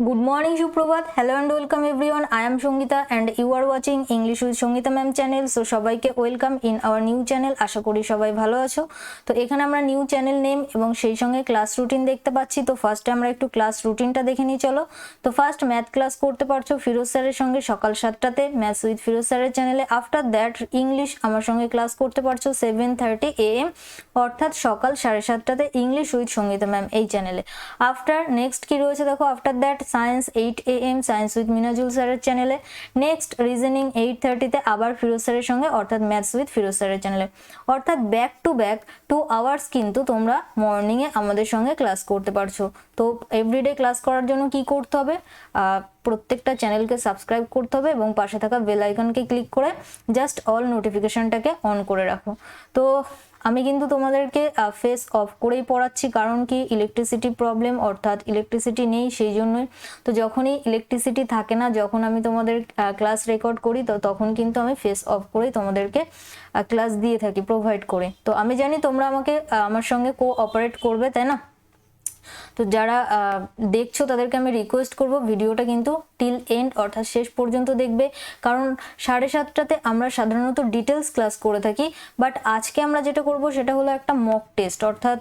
Good morning, Suprabhat. Hello and welcome everyone. I am Shongita and you are watching English with Shongita ma'am channel. So সবাইকে welcome in our new channel. আশা করি সবাই ভালো আছো। তো এখানে আমরা নিউ চ্যানেল নেম এবং সেই সঙ্গে ক্লাস রুটিন দেখতে পাচ্ছি। তো ফার্স্টে আমরা একটু ক্লাস রুটিনটা দেখে নিই চলো। তো ফার্স্ট ম্যাথ ক্লাস করতে পারছো ফিরোজ স্যারের সঙ্গে সকাল 7টাতে ম্যাথস উইথ ফিরোজ স্যারের চ্যানেলে। আফটার দ্যাট ইংলিশ আমার সঙ্গে ক্লাস করতে পারছো 7:30 AM অর্থাৎ সকাল 7:30টাতে ইংলিশ উইথ সঙ্গীতা ম্যাম এই চ্যানেলে। আফটার নেক্সট কি রয়েছে দেখো, after that science 8 AM science with Minajul স্যারের চ্যানেলে। নেক্সট রিজনিং 8:30তে আবার ফিরোজ স্যারের সঙ্গে অর্থাৎ ম্যাথস উইথ ফিরোজ স্যারের চ্যানেলে। অর্থাৎ ব্যাক টু ব্যাক 2 আওয়ার্স কিন্তু তোমরা মর্নিংয়ে আমাদের সঙ্গে ক্লাস করতে পারছো। তো এভরিডে ক্লাস করার জন্য কি করতে হবে, প্রত্যেকটা চ্যানেলকে সাবস্ক্রাইব করতে হবে এবং পাশে থাকা বেল আইকনকে ক্লিক করে জাস্ট অল নোটিফিকেশনটাকে অন করে রাখো। তো আমি কিন্তু তোমাদেরকে ফেস অফ করেই পড়াচ্ছি, কারণ কি ইলেকট্রিসিটি প্রবলেম, অর্থাৎ ইলেকট্রিসিটি নেই সেই জন্যই। তো যখনই ইলেকট্রিসিটি থাকে না, যখন আমি তোমাদের ক্লাস রেকর্ড করি তো তখন কিন্তু আমি ফেস অফ করেই তোমাদেরকে ক্লাস দিয়ে থাকি প্রোভাইড করে। তো আমি জানি তোমরা আমাকে আমার সঙ্গে কোঅপারেট করবে, তাই না? তো যারা দেখছো তাদেরকে আমি রিকোয়েস্ট করব ভিডিওটা কিন্তু টিল এন্ড অর্থাৎ শেষ পর্যন্ত দেখবে, কারণ 7:30টাতে আমরা সাধারণত ডিটেলস ক্লাস করে থাকি। বাট আজকে আমরা যেটা করব সেটা হলো একটা মক টেস্ট, অর্থাৎ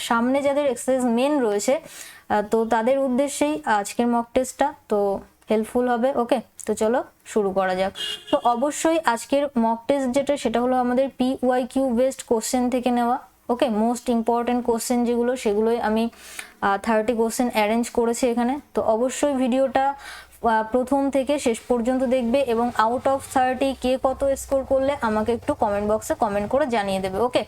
সামনে যাদের এক্সারসাইজ মেন রয়েছে তো তাদের উদ্দেশ্যেই আজকের মক টেস্টটা তো হেল্পফুল হবে। ওকে, তো চলো শুরু করা যাক। তো অবশ্যই আজকের মক টেস্ট যেটা সেটা হলো আমাদের PYQ বেসড কোশ্চেন থেকে নেওয়া। ওকে, মোস্ট ইম্পর্টেন্ট কোশ্চেন যেগুলো সেগুলোই আমি 30 কোশ্চেন অ্যারেঞ্জ করেছি এখানে। তো অবশ্যই ভিডিওটা প্রথম থেকে শেষ পর্যন্ত দেখবে এবং আউট অফ 30 কে কত স্কোর করলে আমাকে একটু কমেন্ট বক্সে কমেন্ট করে জানিয়ে দেবে। ওকে,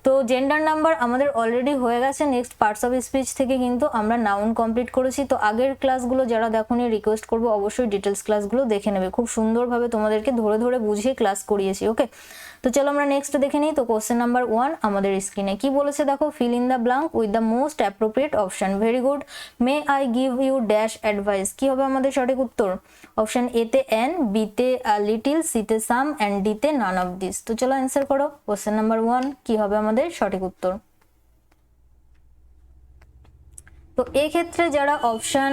তো জেন্ডার নাম্বার আমাদের অলরেডি হয়ে গেছে। নেক্সট পার্টস অফ স্পিচ থেকে কিন্তু আমরা নাউন কমপ্লিট করেছি। তো আগের ক্লাসগুলো যারা দেখোনি রিকোয়েস্ট করবো অবশ্যই ডিটেলস ক্লাসগুলো দেখে নেবে, খুব সুন্দরভাবে তোমাদেরকে ধরে ধরে বুঝিয়ে ক্লাস করিয়েছি। ওকে, তো চলো আমরা নেক্সট দেখে নিই। তো কোশ্চেন নাম্বার 1 আমাদের স্ক্রিনে কি বলেছে দেখো, fill in the blank with the most appropriate option. Very good. May I give you dash advice, কি হবে আমাদের সঠিক উত্তর? অপশন এ তে এন, বি তে লিটিল, সি তে সাম এন্ড ডি তে নান অফ দিস। তো চলো অ্যান্সার করো। কোশ্চেন নাম্বার 1 কি হবে আমাদের সঠিক উত্তর? তো এই ক্ষেত্রে যারা অপশন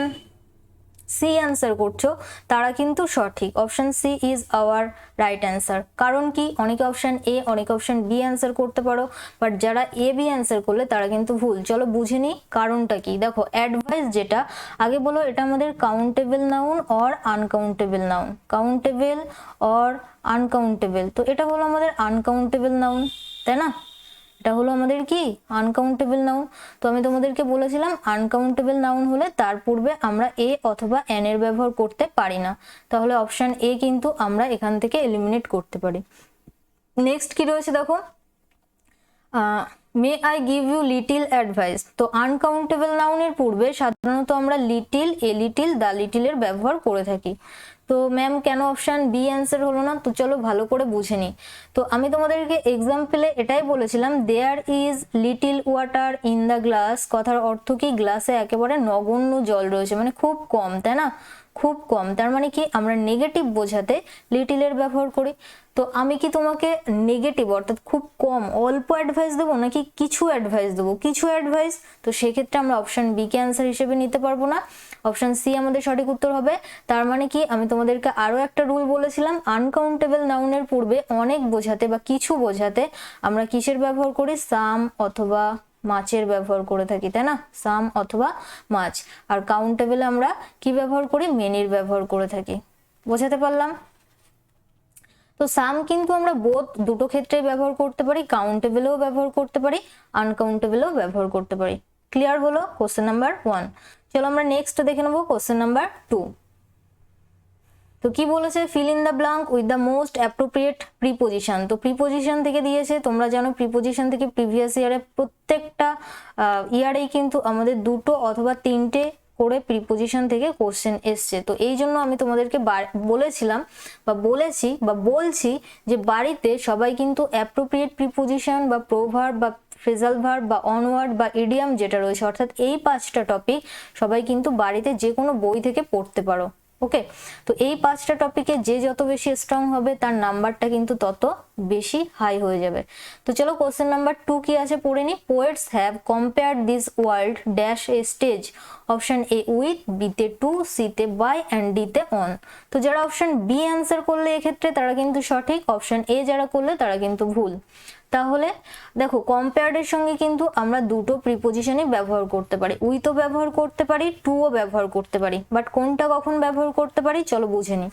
সি অ্যান্সার করছো তারা কিন্তু সঠিক। Option C is our right answer. কারণ কি, অনেকে অপশন এ অনেকে অপশন বি অ্যান্সার করতে পারো, বাট যারা এ বি অ্যান্সার করলে তারা কিন্তু ভুল। চলো বুঝে নিই কারণটা কি। দেখো অ্যাডভাইস যেটা আগে বলো, এটা আমাদের countable noun or uncountable noun, countable or uncountable. তো এটা হলো আমাদের আনকাউন্টেবল নাউন, তাই না? এটা হলো আমাদের কি আনকাউন্টেবল নাউন। তো আমি তোমাদেরকে বলেছিলাম আনকাউন্টেবল নাউন হলে তার পূর্বে আমরা এ অথবা এন এর ব্যবহার করতে পারি না, তাহলে অপশন এ কিন্তু আমরা এখান থেকে এলিমিনেট করতে পারি। নেক্সট কি রয়েছে দেখো, may I give you little advice. তো আনকাউন্টেবল নাউনের পূর্বে সাধারণত আমরা লিটিল, এ লিটিল, দা লিটিলের ব্যবহার করে থাকি। তো ম্যাম কেন অপশন বি অ্যান্সার হলো না? তো চলো ভালো করে বুঝে নিই। তো আমি তোমাদেরকে এক্সাম্পলে এটাই বলেছিলাম, there is little water in the glass. কথার অর্থ কি, গ্লাসে একেবারে নগণ্য জল রয়েছে, মানে খুব কম, তাই না? খুব কম, তার মানে কি আমরা নেগেটিভ বোঝাতে লিটিলের ব্যবহার করি। তো আমি কি তোমাকে নেগেটিভ অর্থাৎ খুব কম অল্প অ্যাডভাইস দেবো নাকি কিছু অ্যাডভাইস দেবো? কিছু অ্যাডভাইস। তো সেক্ষেত্রে আমরা অপশন বি কে অ্যান্সার হিসেবে নিতে পারবো না, অপশন সি আমাদের সঠিক উত্তর হবে। তার মানে কি, আমি তোমাদেরকে আরো একটা রুল বলেছিলাম, আনকাউন্টেবল নাউনের পূর্বে অনেক বোঝাতে বা কিছু বোঝাতে আমরা কিসের ব্যবহার করি? সাম অথবা মাছের ব্যবহার করে থাকি, তাই না? সাম অথবা মাছ। আর কাউন্টেবলে আমরা কি ব্যবহার করি? মেনির ব্যবহার করে থাকি। বোঝাতে পারলাম? তো সাম কিন্তু আমরা বোথ দুটো ক্ষেত্রেই ব্যবহার করতে পারি, কাউন্টেবলেও ব্যবহার করতে পারি, আনকাউন্টেবলেও ব্যবহার করতে পারি। ক্লিয়ার হলো কোশ্চেন নাম্বার 1। চলো আমরা নেক্সট দেখে নেবো কোশ্চেন নাম্বার 2। তো কি বলেছে, fill in the blank with the most appropriate preposition. তো প্রিপোজিশন থেকে দিয়েছে, তোমরা জানো প্রিপোজিশন থেকে প্রিভিয়াস ইয়ারে প্রত্যেকটা ইয়ারেই কিন্তু আমাদের দুটো অথবা তিনটে করে প্রিপোজিশন থেকে কোশ্চেন এসছে। তো এই জন্য আমি তোমাদেরকে বলেছিলাম বা বলেছি বা বলছি যে বাড়িতে সবাই কিন্তু অ্যাপ্রোপ্রিয়েট প্রিপোজিশন বা প্রোভার্ব বা ফ্রেজাল ভার্ব বা অনওয়ার্ড বা ইডিয়াম যেটা রয়েছে, অর্থাৎ এই 5টা টপিক সবাই কিন্তু বাড়িতে যে কোনো বই থেকে পড়তে পারো। ওকে, তো এই 5টা টপিকে যে যত বেশি স্ট্রং হবে তার নাম্বারটা কিন্তু তত বেশি হাই হয়ে যাবে। তো চলো কোশ্চেন নাম্বার 2 কি আছে পড়ে নি। Poets have compared this world dash a stage, option A with, বিতে টু, সিতে বাই অ্যান্ড ডিতে অন। তো যারা অপশন বি অ্যান্সার করলে এক্ষেত্রে তারা কিন্তু সঠিক, অপশন এ যারা করলে তারা কিন্তু ভুল। তাহলে দেখো কম্পেয়ার্ডের সঙ্গে কিন্তু আমরা দুটো প্রিপোজিশনই ব্যবহার করতে পারি, উইথও ব্যবহার করতে পারি, টুও ব্যবহার করতে পারি, বাট কোনটা কখন ব্যবহার করতে পারি চলো বুঝে নিই।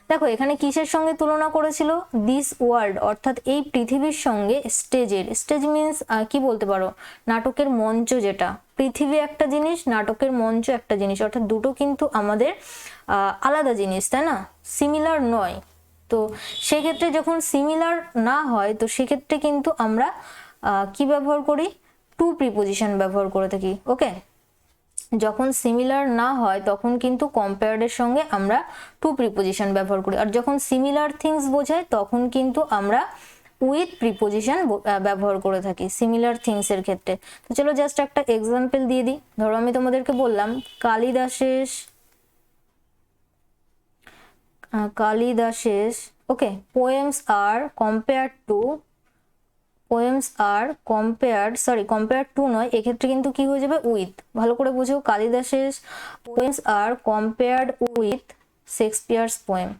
দেখো এখানে কিসের সঙ্গে তুলনা করেছিল, দিস ওয়ার্ল্ড অর্থাৎ এই পৃথিবীর সঙ্গে স্টেজের, স্টেজ মিনস কি বলতে পারো, নাটকের মঞ্চ, যেটা পৃথিবী একটা জিনিস, নাটকের মঞ্চ একটা জিনিস, অর্থাৎ দুটো কিন্তু আমাদের আলাদা জিনিস, তাই না, সিমিলার নয়। তো সেক্ষেত্রে যখন সিমিলার না হয় তো সেক্ষেত্রে কিন্তু আমরা কি ব্যবহার করি, টু প্রিপোজিশন ব্যবহার করে থাকি। ওকে, যখন সিমিলার না হয় তখন কিন্তু কম্পেয়ার্ডের সঙ্গে আমরা টু প্রিপোজিশন ব্যবহার করি, আর যখন সিমিলার থিংস বোঝায় তখন কিন্তু আমরা উইথ প্রিপোজিশন ব্যবহার করে থাকি সিমিলার থিংস এর ক্ষেত্রে। তো চলো জাস্ট একটা এক্সাম্পল দিয়ে দিই। ধরো আমি তোমাদেরকে বললাম কালিদাসের ওকে পোয়েমস আর কম্পেয়ার্ড টু নয়, এক্ষেত্রে কিন্তু কি হয়ে যাবে, উইথ। ভালো করে বুঝো, কালিদাসের পোয়েমস আর কম্পেয়ার্ড উইথ শেক্সপিয়ার্স পোয়েম।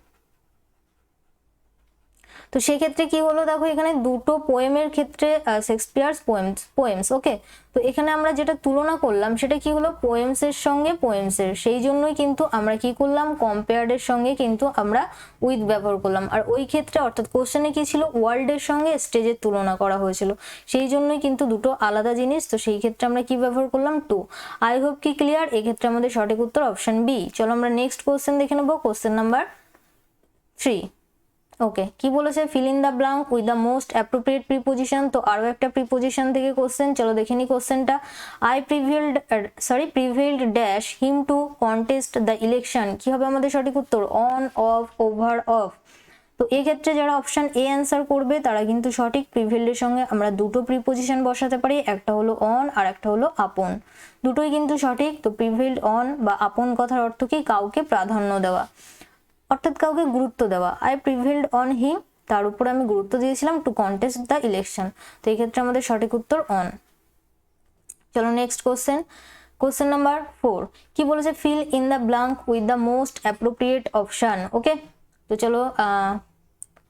তো সেক্ষেত্রে কি হলো, দেখো এখানে দুটো পোয়েমের ক্ষেত্রে শেক্সপিয়ার্স পোয়েমস। ওকে, তো এখানে আমরা যেটা তুলনা করলাম সেটা কি হলো, পোয়েমসের সঙ্গে পোয়েমসের, সেই জন্যই কিন্তু আমরা কি করলাম, কম্পেয়ার্ডের সঙ্গে কিন্তু আমরা উইথ ব্যবহার করলাম। আর ওই ক্ষেত্রে অর্থাৎ কোশ্চেনে কি ছিল, ওয়ার্ল্ডের সঙ্গে স্টেজের তুলনা করা হয়েছিল, সেই জন্যই কিন্তু দুটো আলাদা জিনিস। তো সেই ক্ষেত্রে আমরা কি ব্যবহার করলাম, টু। আই হোপ কি ক্লিয়ার, এক্ষেত্রে আমাদের সঠিক উত্তর অপশন বি। চলো আমরা নেক্সট কোশ্চেন দেখে নেবো, কোশ্চেন নাম্বার 3। ওকে, কি বলেছে, fill in the blank with the most appropriate preposition. তো আরো একটা প্রিপোজিশন থেকে কোশ্চেন, চলো দেখে নি কোশ্চেনটা। I prevailed dash him to contest the election, কি হবে আমাদের সঠিক উত্তর, অন, অফ, ওভার, অফ। তো এই ক্ষেত্রে যারা অপশন এ অ্যান্সার করবে তারা কিন্তু সঠিক, প্রিভেইলডের সঙ্গে আমরা দুটো প্রিপোজিশন বসাতে পারি, একটা হলো অন আর একটা হলো আপন, দুটোই কিন্তু সঠিক। তো প্রিভেইলড অন বা আপন কথার অর্থ কি, কাউকে প্রাধান্য দেওয়া, অর্থাৎ কাউকে গুরুত্ব দেওয়া। আই প্রিভেইলড অন হিম, তার উপর আমি গুরুত্ব দিয়েছিলাম, টু কন্টেস্ট দ্য ইলেকশন। তো এই ক্ষেত্রে আমাদের সঠিক উত্তর অন। চলো নেক্সট কোশ্চেন নাম্বার 4। কি বলেছে, fill in the blank with the most appropriate option. Okay, তো চলো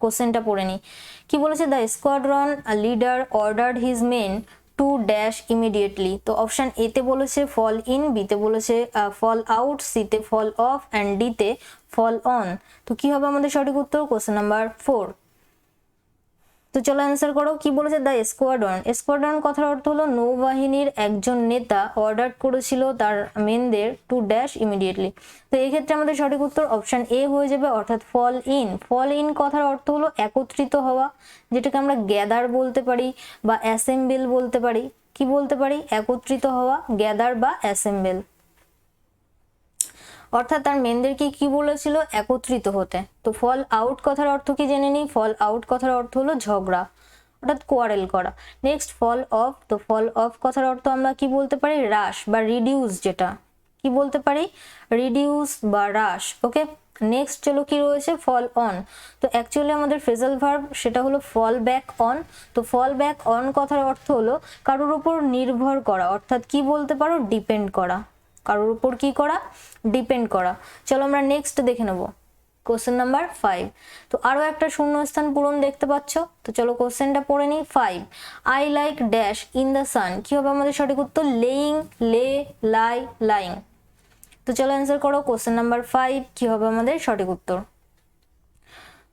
কোশ্চেনটা পড়ে নি। কি বলেছে, the squadron leader ordered his men to dash immediately. তো অপশন এ তে বলেছে ফল ইন, বিতে বলেছে ফল আউট, সিতে ফল অফ অ্যান্ড ডিতে ফল অন। তো কি হবে আমাদের সঠিক উত্তর, কোশ্চেন নাম্বার 4। তো চলো অ্যান্সার করো। কি বলেছে, দ্য স্কোয়াড্রন কথার অর্থ হলো নৌবাহিনীর একজন নেতা অর্ডার করেছিল তার মেনদের টু ড্যাশ ইমিডিয়েটলি। তো এই ক্ষেত্রে আমাদের সঠিক উত্তর অপশন এ হয়ে যাবে, অর্থাৎ ফল ইন কথার অর্থ হলো একত্রিত হওয়া, যেটাকে আমরা গ্যাদার বলতে পারি বা অ্যাসেম্বল বলতে পারি। কি বলতে পারি, একত্রিত হওয়া, গ্যাদার বা অ্যাসেম্বল। অর্থাৎ তার মেনদেরকে কি বলেছিল, একত্রিত হতে। তো ফল আউট কথার অর্থ কি জেনে নিই, ফল আউট কথার অর্থ হলো ঝগড়া, অর্থাৎ কোয়ারেল করা। নেক্সট ফল অফ, তো ফল অফ কথার অর্থ আমরা কি বলতে পারি, হ্রাস বা রিডিউস, যেটা কি বলতে পারি, রিডিউস বা হ্রাস। ওকে, নেক্সট চলো কি রয়েছে, ফল অন। তো অ্যাকচুয়ালি আমাদের ফ্রেজাল ভার্ব সেটা হলো ফল ব্যাক অন। তো ফল ব্যাক অন কথার অর্থ হলো কারোর উপর নির্ভর করা, অর্থাৎ কি বলতে পারো, ডিপেন্ড করা, কারোর উপর কি করা, ডিপেন্ড করা। চলো আমরা নেক্সট দেখে নেব, কোশ্চেন নাম্বার 5। তো আরো একটা শূন্যস্থান পূরণ দেখতে পাচ্ছ। তো চলো কোশ্চেনটা পড়ে নিই। 5 I like dash in the sun, কি হবে আমাদের সঠিক উত্তর, লেইং, লে, লাই, লাইং। তো চলো অ্যান্সার করো, কোশ্চেন নাম্বার 5 কি হবে আমাদের সঠিক উত্তর।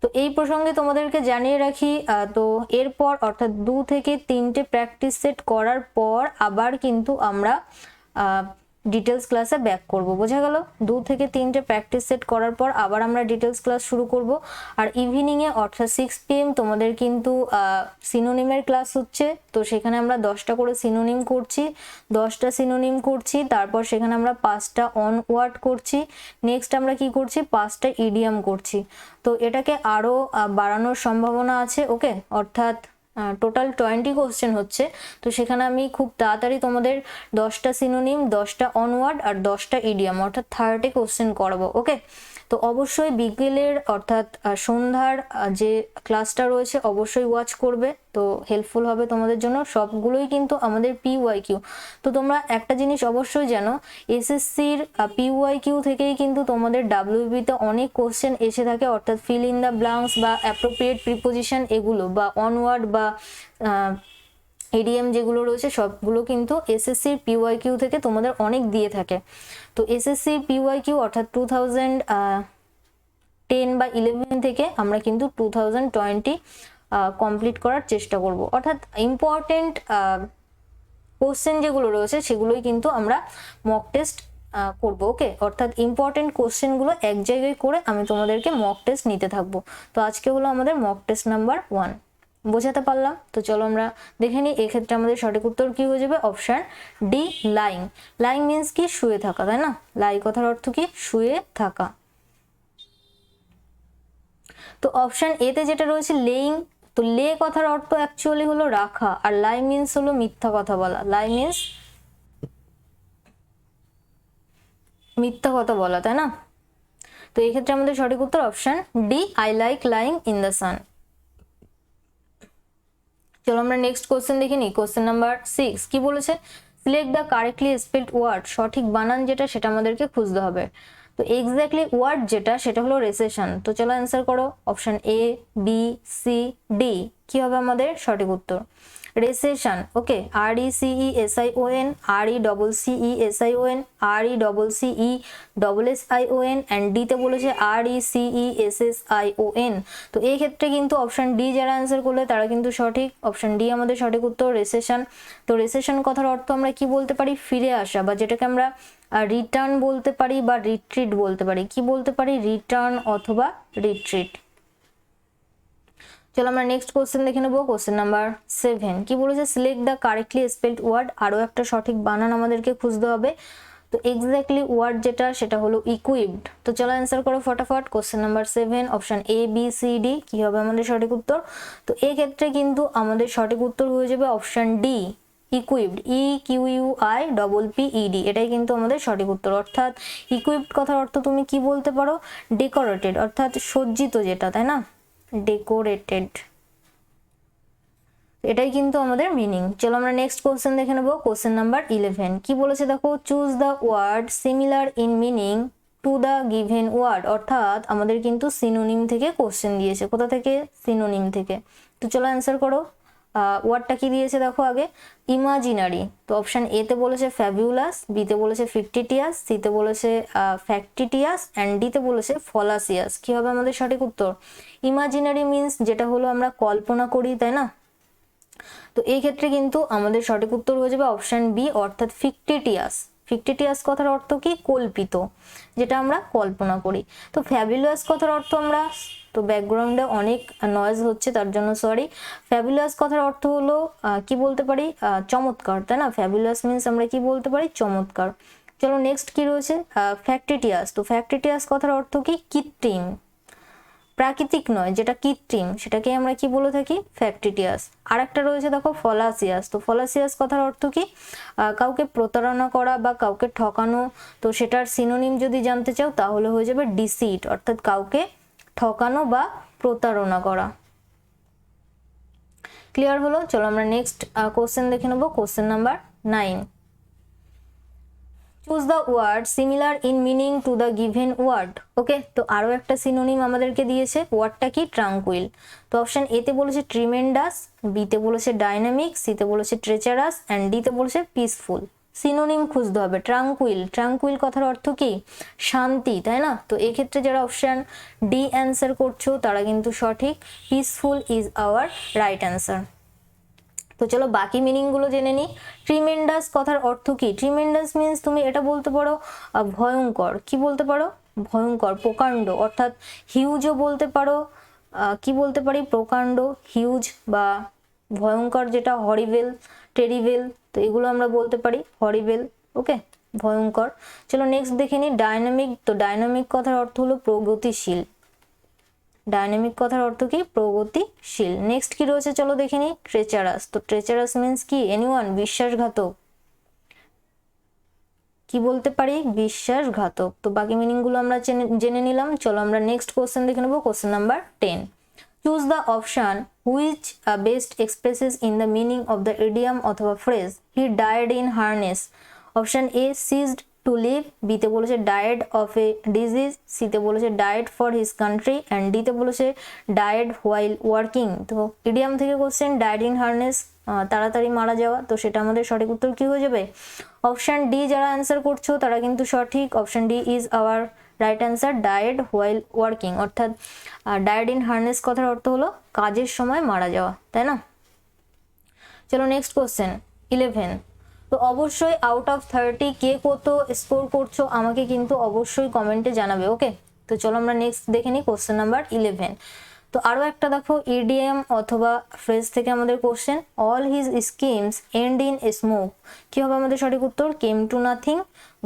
তো এই প্রসঙ্গে তোমাদেরকে জানিয়ে রাখি, তো এরপর অর্থাৎ 2 থেকে 3টে প্র্যাকটিস সেট করার পর আবার কিন্তু আমরা ডিটেলস ক্লাসে ব্যাক করব, বোঝা গেল। 2 থেকে 3টে প্র্যাকটিস সেট করার পর আবার আমরা ডিটেলস ক্লাস শুরু করব। আর ইভিনিং এ অর্থাৎ 6 PM তোমাদের কিন্তু সিনোনিমের ক্লাস হচ্ছে। তো সেখানে আমরা 10টা করে সিনোনিম করছি, 10টা সিনোনিম করছি, তারপর সেখানে আমরা 5টা অন ওয়ার্ড করছি, নেক্সট আমরা কি করছি, 5টা ইডিয়াম করছি। তো এটাকে আরো বাড়ানোর সম্ভাবনা আছে। ওকে, অর্থাৎ টোটাল 20 কোশ্চেন হচ্ছে। তো সেখানে আমি খুব তাড়াতাড়ি তোমাদের 10টা সিনোনিম, 10টা অনওয়ার্ড আর 10টা ইডিয়াম অর্থাৎ 30 কোশ্চেন করাবো। ওকে, তো অবশ্যই বিকেলের অর্থাৎ সন্ধ্যার যে ক্লাসটা রয়েছে অবশ্যই ওয়াচ করবে, তো হেল্পফুল হবে তোমাদের জন্য। সবগুলোই কিন্তু আমাদের PYQ। তো তোমরা একটা জিনিস অবশ্যই জানো, এসএসসির PYQ থেকেই কিন্তু তোমাদের WB তে অনেক কোশ্চেন এসে থাকে, অর্থাৎ ফিল ইন দ্য ব্ল্যাঙ্কস বা অ্যাপ্রোপ্রিয়েট প্রিপোজিশন এগুলো বা অনওয়ার্ড বা এডিএম যেগুলো রয়েছে সবগুলো কিন্তু এসএসসির PYQ থেকে তোমাদের অনেক দিয়ে থাকে। তো এসএসসির PYQ অর্থাৎ 2010 বা 11 থেকে আমরা কিন্তু 2020 কমপ্লিট করার চেষ্টা করব। অর্থাৎ ইম্পর্টেন্ট কোশ্চেন যেগুলো রয়েছে সেগুলোই কিন্তু আমরা মক টেস্ট করব। ওকে, অর্থাৎ ইম্পর্টেন্ট কোশ্চেনগুলো এক জায়গায় করে আমি তোমাদেরকে মক টেস্ট নিতে থাকবো। তো আজকে হলো আমাদের মক টেস্ট নাম্বার 1। বোঝাতে পারলাম? তো চলো আমরা দেখে নিই। এক্ষেত্রে আমাদের সঠিক উত্তর কি হয়ে যাবে? Option D, lying. Lying means কি? শুয়ে থাকা, তাই না? লাই কথার অর্থ কি? শুয়ে থাকা। তো অপশন এ তে যেটা রয়েছে লেইং, তো লে কথার অর্থ অ্যাকচুয়ালি হলো রাখা, আর লাই মিন্স হলো মিথ্যা কথা বলা। লাই মিন্স মিথ্যা কথা বলা, তাই না? তো এই ক্ষেত্রে আমাদের সঠিক উত্তর option D, I like lying in the sun. চলো আমরা নেক্সট কোশ্চেন দেখে নিই। কোশ্চেন নাম্বার 6 কি বলেছে? Select the correctly spelled word. সঠিক বানান যেটা সেটা আমাদেরকে খুঁজতে হবে। তো এক্স্যাক্টলি ওয়ার্ড যেটা সেটা হলো রেসেশন। তো চলো অ্যান্সার করো। Option A, B, C, D কি হবে আমাদের সঠিক উত্তর? Recession. Okay, RECESION, RECCESION, RECCESSION and D তে বলেছে RECESSION। তো এই ক্ষেত্রে কিন্তু অপশন ডি যারা অ্যান্সার করলে তারা কিন্তু সঠিক। অপশন ডি আমাদের সঠিক উত্তর, রেসেশন। তো রেসেশন কথার অর্থ আমরা কি বলতে পারি? ফিরে আসা, বা যেটাকে আমরা রিটার্ন বলতে পারি বা রিট্রিট বলতে পারি। কি বলতে পারি? রিটার্ন অথবা রিট্রিট। চলো আমরা নেক্সট কোশ্চেন দেখে নেবো। কোশ্চেন নাম্বার 7 কি বলেছে? Select the correctly spelled word. আরও একটা সঠিক বানান আমাদেরকে খুঁজতে হবে। তো এক্স্যাক্টলি ওয়ার্ড যেটা সেটা হলো ইকুইপড। তো চলো অ্যান্সার করো ফটাফট। Question number 7 option A, B, C, D কি হবে আমাদের সঠিক উত্তর? তো এই ক্ষেত্রে কিন্তু আমাদের সঠিক উত্তর হয়ে যাবে অপশন ডি, ইকুইপড। EQUIPPED এটাই কিন্তু আমাদের সঠিক উত্তর। অর্থাৎ ইকুইপড কথার অর্থ তুমি কি বলতে পারো? ডেকোরেটেড, অর্থাৎ সজ্জিত যেটা, তাই না? ডেকোরেটেড, এটাই কিন্তু আমাদের মিনিং। চলো আমরা নেক্সট কোশ্চেন দেখে নেবো। কোশ্চেন নাম্বার 11 কি বলেছে দেখো? Choose the word similar in meaning to the given word. অর্থাৎ আমাদের কিন্তু সিনোনিম থেকে কোশ্চেন দিয়েছে। কোথা থেকে? সিনোনিম থেকে। তো চলো অ্যান্সার করো। ওয়ার্ডটা কি দিয়েছে দেখো আগে? ইমাজিনারি। তো অপশন এ তে বলেছে ফ্যাবিউলাস, বি তে বলেছে ফিকটিটিয়াস, সি তে বলেছে ফ্যাক্টিটিয়াস এন্ড ডি তে বলেছে ফলাসিয়াস। কি হবে আমাদের সঠিক উত্তর? ইমাজিনারি মিন্স যেটা হলো আমরা কল্পনা করি, তাই না? তো এই ক্ষেত্রে কিন্তু আমাদের সঠিক উত্তর হয়ে যাবে অপশন বি, অর্থাৎ ফিকটিটিয়াস। ফিকটিটিয়াস কথার অর্থ কি? কল্পিত, যেটা আমরা কল্পনা করি। তো ফ্যাবুলাস কথার অর্থ আমরা, তো ব্যাকগ্রাউন্ডে অনেক নয়েজ হচ্ছে তার জন্য সরি। ফ্যাবুলাস কথার অর্থ হলো কি বলতে পারি? চমৎকার, তাই না? ফ্যাবুলাস মিন্স আমরা কি বলতে পারি? চমৎকার। চলো নেক্সট কি রয়েছে? ফ্যাক্টিটিয়াস। তো ফ্যাক্টিটিয়াস কথার অর্থ কি? কৃত্রিম, প্রাকৃতিক নয়, যেটা কৃত্রিম সেটাকে আমরা কি বলে থাকি? ফ্যাক্টিটিয়াস। আর একটা রয়েছে দেখো ফলাসিয়াস। তো ফলাসিয়াস কথার অর্থ কি? কাউকে প্রতারণা করা বা কাউকে ঠকানো। তো সেটার সিনোনিম যদি জানতে চাও তাহলে হয়ে যাবে ডিসিট, অর্থাৎ কাউকে ঠকানো বা প্রতারণা করা। ক্লিয়ার হলো? চলো আমরা নেক্সট কোশ্চেন দেখে নেবো। Question number 9 choose the word similar in meaning to the given word. Okay, তো আরও একটা সিনোনিম আমাদেরকে দিয়েছে। ওয়ার্ডটা কি? ট্রাঙ্কুইল। তো অপশন এ তে বলেছে ট্রিমেন্ডাস, বি তে বলেছে ডাইনামিক, সি তে বলেছে ট্রেচারাস এন্ড ডি তে বলেছে পিসফুল। সিনোনিম খুঁজতে হবে। ট্রাঙ্কুইল, ট্রাঙ্কুইল কথার অর্থ কি? শান্তি, তাই না? তো এক্ষেত্রে যারা অপশন ডি অ্যান্সার করছো তারা কিন্তু সঠিক। Peaceful is our right answer. তো চলো বাকি মিনিং গুলো জেনে নিই। ট্রিমেন্ডাস কথার অর্থ কি? ট্রিমেন্ডাস মিন্স তুমি এটা বলতে পারো ভয়ঙ্কর। কি বলতে পারো? ভয়ঙ্কর, প্রকাণ্ড, অর্থাৎ হিউজও বলতে পারো। কি বলতে পারি? প্রকাণ্ড, হিউজ বা ভয়ঙ্কর, যেটা হরিবেল, টেরিবেল। তো এগুলো আমরা বলতে পারি হরিবেল। ওকে, ভয়ঙ্কর। চলো নেক্সট দেখে নিই ডাইনামিক। তো ডাইনামিক কথার অর্থ হলো প্রগতিশীল। ডাইনামিক কথার অর্থ কি? প্রগতিশীল। নেক্সট কি রয়েছে চলো দেখে নিই, ট্রেচারাস। তো ট্রেচারাস মিন্স কি? এনিওয়ান, বিশ্বাসঘাতক। কি বলতে পারি? বিশ্বাসঘাতক। তো বাকি মিনিং গুলো আমরা জেনে নিলাম। চলো আমরা নেক্সট কোশ্চেন দেখে নেবো, question number 10। Choose the option which best expresses in the meaning of the idiom অথবা phrase he died in harness. Option A ceased to live, বিতে বলেছে ডায়েড অফ এ ডিজিজ, সিতে বলেছে died for his country, and ডিতে বলেছে died while working. তো idiom থেকে question, died in harness, তাড়াতাড়ি মারা যাওয়া। তো সেটা আমাদের সঠিক উত্তর কি হয়ে যাবে? অপশন ডি যারা অ্যান্সার করছো তারা কিন্তু সঠিক। Option D is our right answer, died while working. অর্থাৎ ডায়েড ইন হার্নেস কথার অর্থ হলো কাজের সময় মারা যাওয়া, তাই না? চলো নেক্সট কোশ্চেন 11। তো অবশ্যই আউট অফ 30 কে কত স্কোর করছো আমাকে কিন্তু অবশ্যই কমেন্টে জানাবে। ওকে, তো চলো আমরা নেক্সট দেখে নিই কোশ্চেন নাম্বার 11। তো আরও একটা দেখো, ইডিএম অথবা ফ্রেজ থেকে আমাদের question, all his schemes end in smoke. কি হবে আমাদের সঠিক উত্তর? Came to nothing,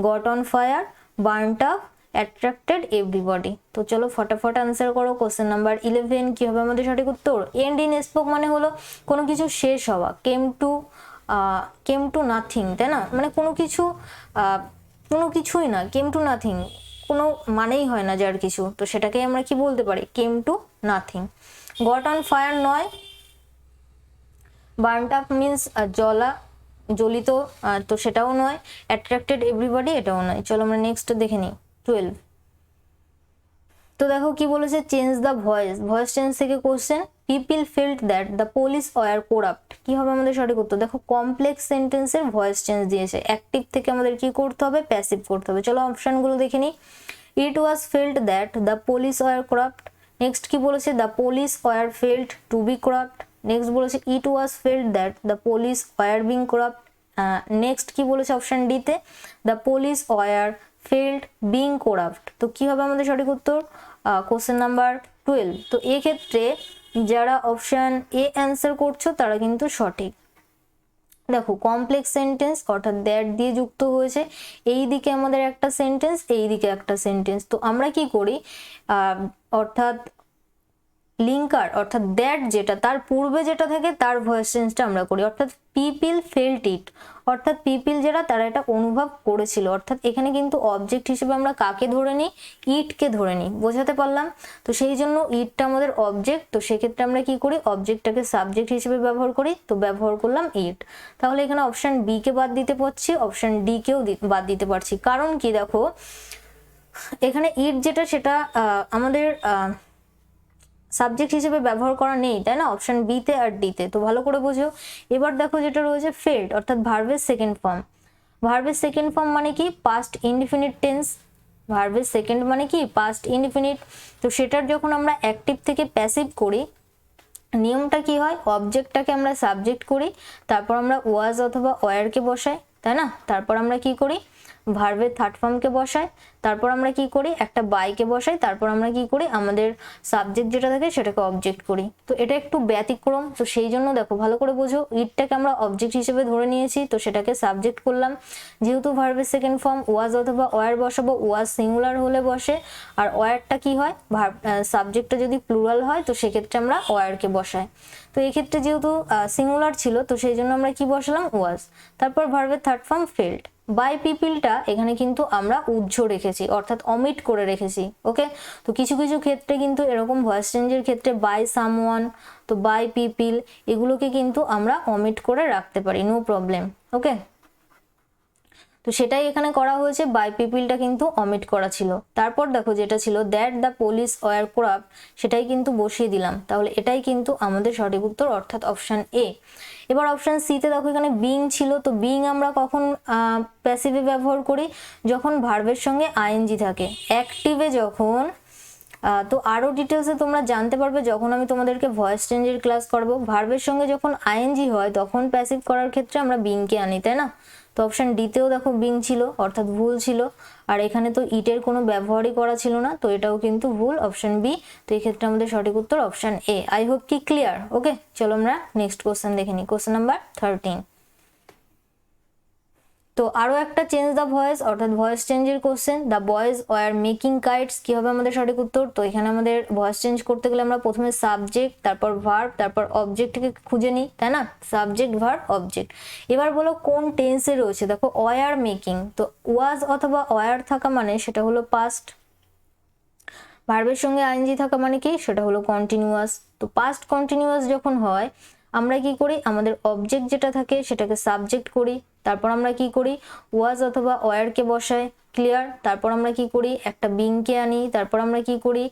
got on fire, burned up, attracted everybody. তো চলো ফটাফট আনসার করো। কোশ্চেন নাম্বার 11 কি হবে আমাদের সঠিক উত্তর? এন্ড ইন স্মোক মানে হলো কোনো কিছু শেষ হওয়া, কেম টু নাথিং, তাই না? মানে কোনো কিছুই না, কেম টু নাথিং কোনো মানেই হয় না যার কিছু, তো সেটাকে আমরা কি বলতে পারি? কেম to nothing. Got on fire নয়, বার্নড আপ মিন্স জ্বলিত, তো সেটাও নয়, অ্যাট্রাক্টেড এভরিবডি এটাও নয়। চলো আমরা নেক্সট দেখে নিই 12। তো দেখো কি বলেছে, চেঞ্জ দ্য ভয়েস চেঞ্জ থেকে question, people felt that the police were corrupt. কি হবে আমাদের সঠিক উত্তর? দেখো কমপ্লেক্স সেন্টেন্সের ভয়েস চেঞ্জ দিয়েছে, অ্যাক্টিভ থেকে আমাদের কি করতে হবে? প্যাসিভ করতে হবে। চলো অপশনগুলো দেখে নিই। It was felt that the police were corrupt. Next কি বলেছে? The police were felt to be corrupt. Next বলেছে it was felt that the police were being corrupt. Next কি বলেছে অপশন ডিতে? The police were felt being corrupt. তো কি হবে আমাদের সঠিক উত্তর? Question number 12। তো এক্ষেত্রে যারা অপশন এ অ্যান্সার করছো তারা কিন্তু সঠিক। দেখো কমপ্লেক্স সেন্টেন্স অর্থাৎ দ্যাট দিয়ে যুক্ত হয়েছে, এই দিকে আমাদের একটা সেন্টেন্স, এই দিকে একটা সেন্টেন্স। তো আমরা কি করি, অর্থাৎ লিঙ্কার অর্থাৎ দ্যাট যেটা তার পূর্বে যেটা থাকে তার ভয়েস চেঞ্জটা আমরা করি। অর্থাৎ পিপিল ফেল্ট ইট, অর্থাৎ পিপিল যারা তারা এটা অনুভব করেছিল। অর্থাৎ এখানে কিন্তু অবজেক্ট হিসেবে আমরা কাকে ধরে নিই? ইটকে ধরে নিই। বোঝাতে পারলাম? তো সেই জন্য ইটটা আমাদের অবজেক্ট, তো সেক্ষেত্রে আমরা কি করি? অবজেক্টটাকে সাবজেক্ট হিসেবে ব্যবহার করি, তো ব্যবহার করলাম ইট। তাহলে এখানে অপশন বি কে বাদ দিতে পারছি, অপশন ডি কেও বাদ দিতে পারছি। কারণ কি, দেখো এখানে ইট যেটা সেটা আমাদের সাবজেক্ট হিসেবে ব্যবহার করা নেই, তাই না? অপশন বিতে আর ডিতে। তো ভালো করে বোঝো। এবার দেখো যেটা রয়েছে ফেল্ট অর্থাৎ ভার্বের সেকেন্ড ফর্ম। ভার্বের সেকেন্ড ফর্ম মানে কি? Past indefinite tense. ভার্বের সেকেন্ড মানে কি? Past indefinite. তো সেটার যখন আমরা অ্যাক্টিভ থেকে প্যাসিভ করি, নিয়মটা কি হয়? অবজেক্টটাকে আমরা সাবজেক্ট করি, তারপর আমরা ওয়াজ অথবা ওয়ারকে বসাই, তাই না? তারপর আমরা কি করি? ভার্বের থার্ড ফর্মকে বসাই, তারপর আমরা কি করি? একটা বাইকে বসাই, তারপর আমরা কি করি? আমাদের সাবজেক্ট যেটা থাকে সেটাকে অবজেক্ট করি। তো এটা একটু ব্যতিক্রম, তো সেই জন্য দেখো ভালো করে বোঝো, ইটটাকে আমরা অবজেক্ট হিসেবে ধরে নিয়েছি, তো সেটাকে সাবজেক্ট করলাম। যেহেতু ভার্বের সেকেন্ড ফর্ম ওয়াজ অথবা ওয়ার বসাবো, ওয়াজ সিঙ্গুলার হলে বসে, আর ওয়ারটা কি হয়? ভার্ব সাবজেক্টটা যদি প্লুরাল হয় তো সেক্ষেত্রে আমরা ওয়ারকে বসাই। তো এই ক্ষেত্রে যেহেতু সিঙ্গুলার ছিল তো সেই জন্য আমরা কি বসালাম? ওয়াজ। তারপর ভার্বের থার্ড ফর্ম ফেল্ট। বাই পিপিলটা এখানে কিন্তু আমরা উজ্জ রেখেছি, অর্থাৎ অমিট করে রেখেছি। ওকে, তো কিছু কিছু ক্ষেত্রে কিন্তু এরকম ভয়েস চেঞ্জের ক্ষেত্রে বাই সামওয়ান, তো বাই পিপিল এগুলোকে কিন্তু আমরা অমিট করে রাখতে পারি, নো প্রবলেম। ওকে, তো সেটাই এখানে করা হয়েছে, বাই পিপিলটা কিন্তু অমিট করা ছিল। তারপর দেখো যেটা ছিল that the police were corrupt, সেটাই কিন্তু বসিয়ে দিলাম। তাহলে এটাই কিন্তু আমাদের সঠিক উত্তর, অর্থাৎ অপশন এ। এবার অপশন সিতে দেখো এখানে বিং ছিল, তো বিং আমরা কখন প্যাসিভে ব্যবহার করি? যখন ভার্বের সঙ্গে আইএনজি থাকে। অ্যাক্টিভে যখন তো আরও ডিটেলসে তোমরা জানতে পারবে যখন আমি তোমাদেরকে ভয়েস চেঞ্জের ক্লাস করবো। ভার্বের সঙ্গে যখন আইএনজি হয় তখন প্যাসিভ করার ক্ষেত্রে আমরা বিংকে আনি, তাই না? তো অপশন ডিতেও দেখো বিং ছিল, অর্থাৎ ভুল ছিল। আর এখানে তো ইটের কোনো ব্যবহারই করা ছিল না, তো এটাও কিন্তু ভুল, অপশন বি। তো এই ক্ষেত্রে আমাদের সঠিক উত্তর অপশন এ। আই হোপ কি ক্লিয়ার? ওকে, চলো আমরা নেক্সট কোশ্চেন দেখে নিই। Question number 13। তো আরো একটা চেঞ্জ দ্য ভয়েস অর্থাৎ ভয়েস চেঞ্জের question, the boys were making kites, কি হবে আমাদের সঠিক উত্তর? তো এখানে আমাদের ভয়েস চেঞ্জ করতে গেলে আমরা প্রথমে সাবজেক্ট, তারপর ভার্ব, তারপর অবজেক্টকে খুঁজে নিই, তাই না? Subject verb object. এবার বলো কোন টেন্সে রয়েছে, দেখো ওয়ার মেকিং, তো ওয়াজ অথবা ওয়ার থাকা মানে সেটা হলো পাস্ট, ভার্বের সঙ্গে আইএনজি থাকা মানে কি, সেটা হলো কন্টিনিউয়াস। তো পাস্ট কন্টিনিউয়াস যখন হয় আমরা কি করি, আমাদের অবজেক্ট যেটা থাকে সেটাকে সাবজেক্ট করি, তারপর আমরা কি করি, ওয়াজ অথবা ওয়ারকে বসাই, ক্লিয়ার? তারপর আমরা কি করি, একটা বিংকে আনি, তারপর আমরা কি করি,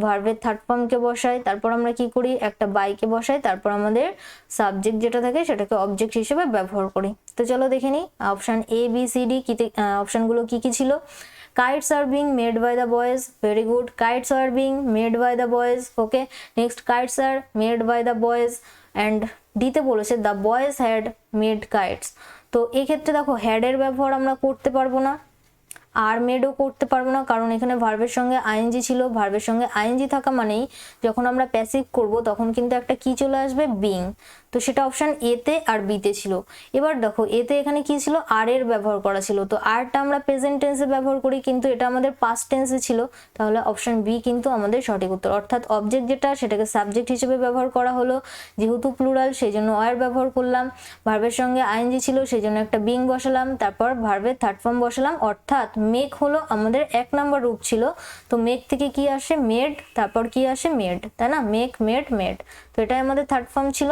ভার্বের থার্ড ফর্মকে বসাই, তারপর আমরা কি করি, একটা বাইকে বসাই, তারপর আমাদের সাবজেক্ট যেটা থাকে সেটাকে অবজেক্ট হিসেবে ব্যবহার করি। তো চলো দেখে নিই option A B C D কি অপশনগুলো কি কি ছিল। Kites are being made by the boys. Very good. Kites are being made by the boys. Okay. Next, kites are made by the boys. And দিতে বলেছে the boys had made kites. তো এই ক্ষেত্রে দেখো had এর ব্যবহার আমরা করতে পারবো না, আর মেডও করতে পারবো না, কারণ এখানে ভার্বের সঙ্গে আইএনজি ছিল। ভার্বের সঙ্গে আইএনজি থাকা মানেই যখন আমরা প্যাসিভ করব তখন কিন্তু একটা কি চলে আসবে, বিং। তো সেটা অপশন এতে আর বিতে ছিল। এবার দেখো এতে এখানে কি ছিল, আর এর ব্যবহার করা ছিল, তো আরটা আমরা প্রেজেন্ট টেন্সে ব্যবহার করি কিন্তু এটা আমাদের পাস্ট টেন্সে ছিল, তাহলে অপশন বি কিন্তু আমাদের সঠিক উত্তর। অর্থাৎ অবজেক্ট যেটা সেটাকে সাবজেক্ট হিসেবে ব্যবহার করা হলো, যেহেতু প্লুরাল সেই জন্য ওয়ার ব্যবহার করলাম, ভার্বের সঙ্গে আইএনজি ছিল সেই জন্য একটা বিং বসালাম, তারপর ভার্বের থার্ড ফর্ম বসালাম, অর্থাৎ মেক হলো আমাদের 1 নম্বর রূপ ছিল। তো মেক থেকে কি আসে, মেড, তারপর কি আসে, মেড, তাই না? Make, made, made. তো এটাই আমাদের থার্ড ফর্ম ছিল,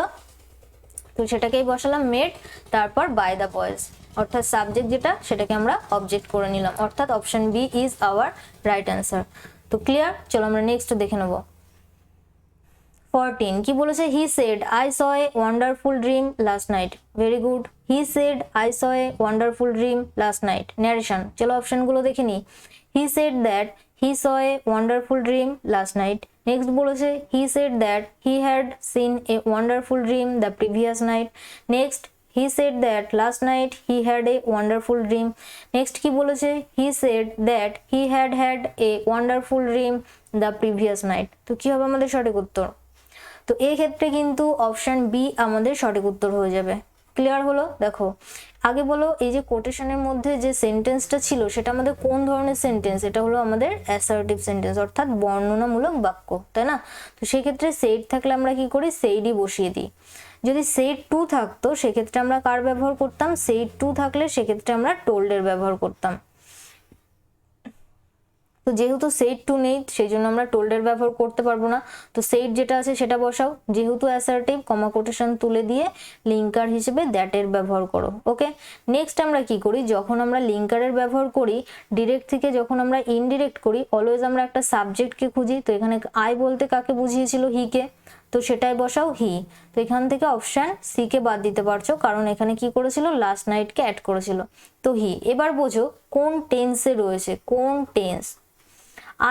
তো সেটাকেই বসালাম মেড, তারপর বাই দ্য বয়েজ, অর্থাৎ সাবজেক্ট যেটা সেটাকে আমরা অবজেক্ট করে নিলাম, অর্থাৎ option B is our right answer. তো ক্লিয়ার? চলো আমরা নেক্সট দেখে নেব। 14 কি বলেছে, he said I saw a wonderful dream last night. Very good. He said I saw a wonderful dream last night. Narration, চলো অপশনগুলো দেখে নিই। He said that he saw a wonderful dream last night. Next বলেছে he said that he had seen A wonderful dream the previous night. Next he said that last night he had a wonderful dream. Next কি বলেছে, he said that he had had a wonderful dream the previous night. তো কি হবে আমাদের সঠিক উত্তর? তো এই ক্ষেত্রে কিন্তু অপশন বি আমাদের সঠিক উত্তর হয়ে যাবে। ক্লিয়ার হলো? দেখো আগে বলো, এই যে কোটেশনের মধ্যে যে সেন্টেন্সটা ছিল সেটা আমাদের কোন ধরনের সেন্টেন্স, এটা হলো আমাদের অ্যাসার্টিভ সেন্টেন্স, অর্থাৎ বর্ণনামূলক বাক্য, তাই না? তো সেই ক্ষেত্রে সেইড থাকলে আমরা কি করি, সেইডই বসিয়ে দিই। যদি সেইড টু থাকতো সেক্ষেত্রে আমরা কার ব্যবহার করতাম, সেইড টু থাকলে সেক্ষেত্রে আমরা টোল্ডের ব্যবহার করতাম। তো যেহেতু সেইড টু নেই সেই জন্য আমরা টোল্ডের ব্যবহার করতে পারবো না, তো সেইড যেটা আছে সেটা বসাও, যেহেতু অ্যাসার্টিভ কমা কোটেশন তুলে দিয়ে লিঙ্কার হিসেবে দ্যাট এর ব্যবহার করো। ওকে, নেক্সট আমরা কি করি, যখন আমরা লিঙ্কারের ব্যবহার করি ডিরেক্ট থেকে যখন আমরা ইনডিরেক্ট করি অলওয়েজ আমরা একটা সাবজেক্টকে খুঁজি। তো এখানে আই বলতে কাকে বুঝিয়েছিল, হিকে, তো সেটাই বসাও হি। তো এখান থেকে অপশন সি কে বাদ দিতে পারছো, কারণ এখানে কি করেছিল, লাস্ট নাইটকে অ্যাড করেছিল, তো হি। এবার বোঝো কোন টেন্সে রয়েছে, কোন টেন্স।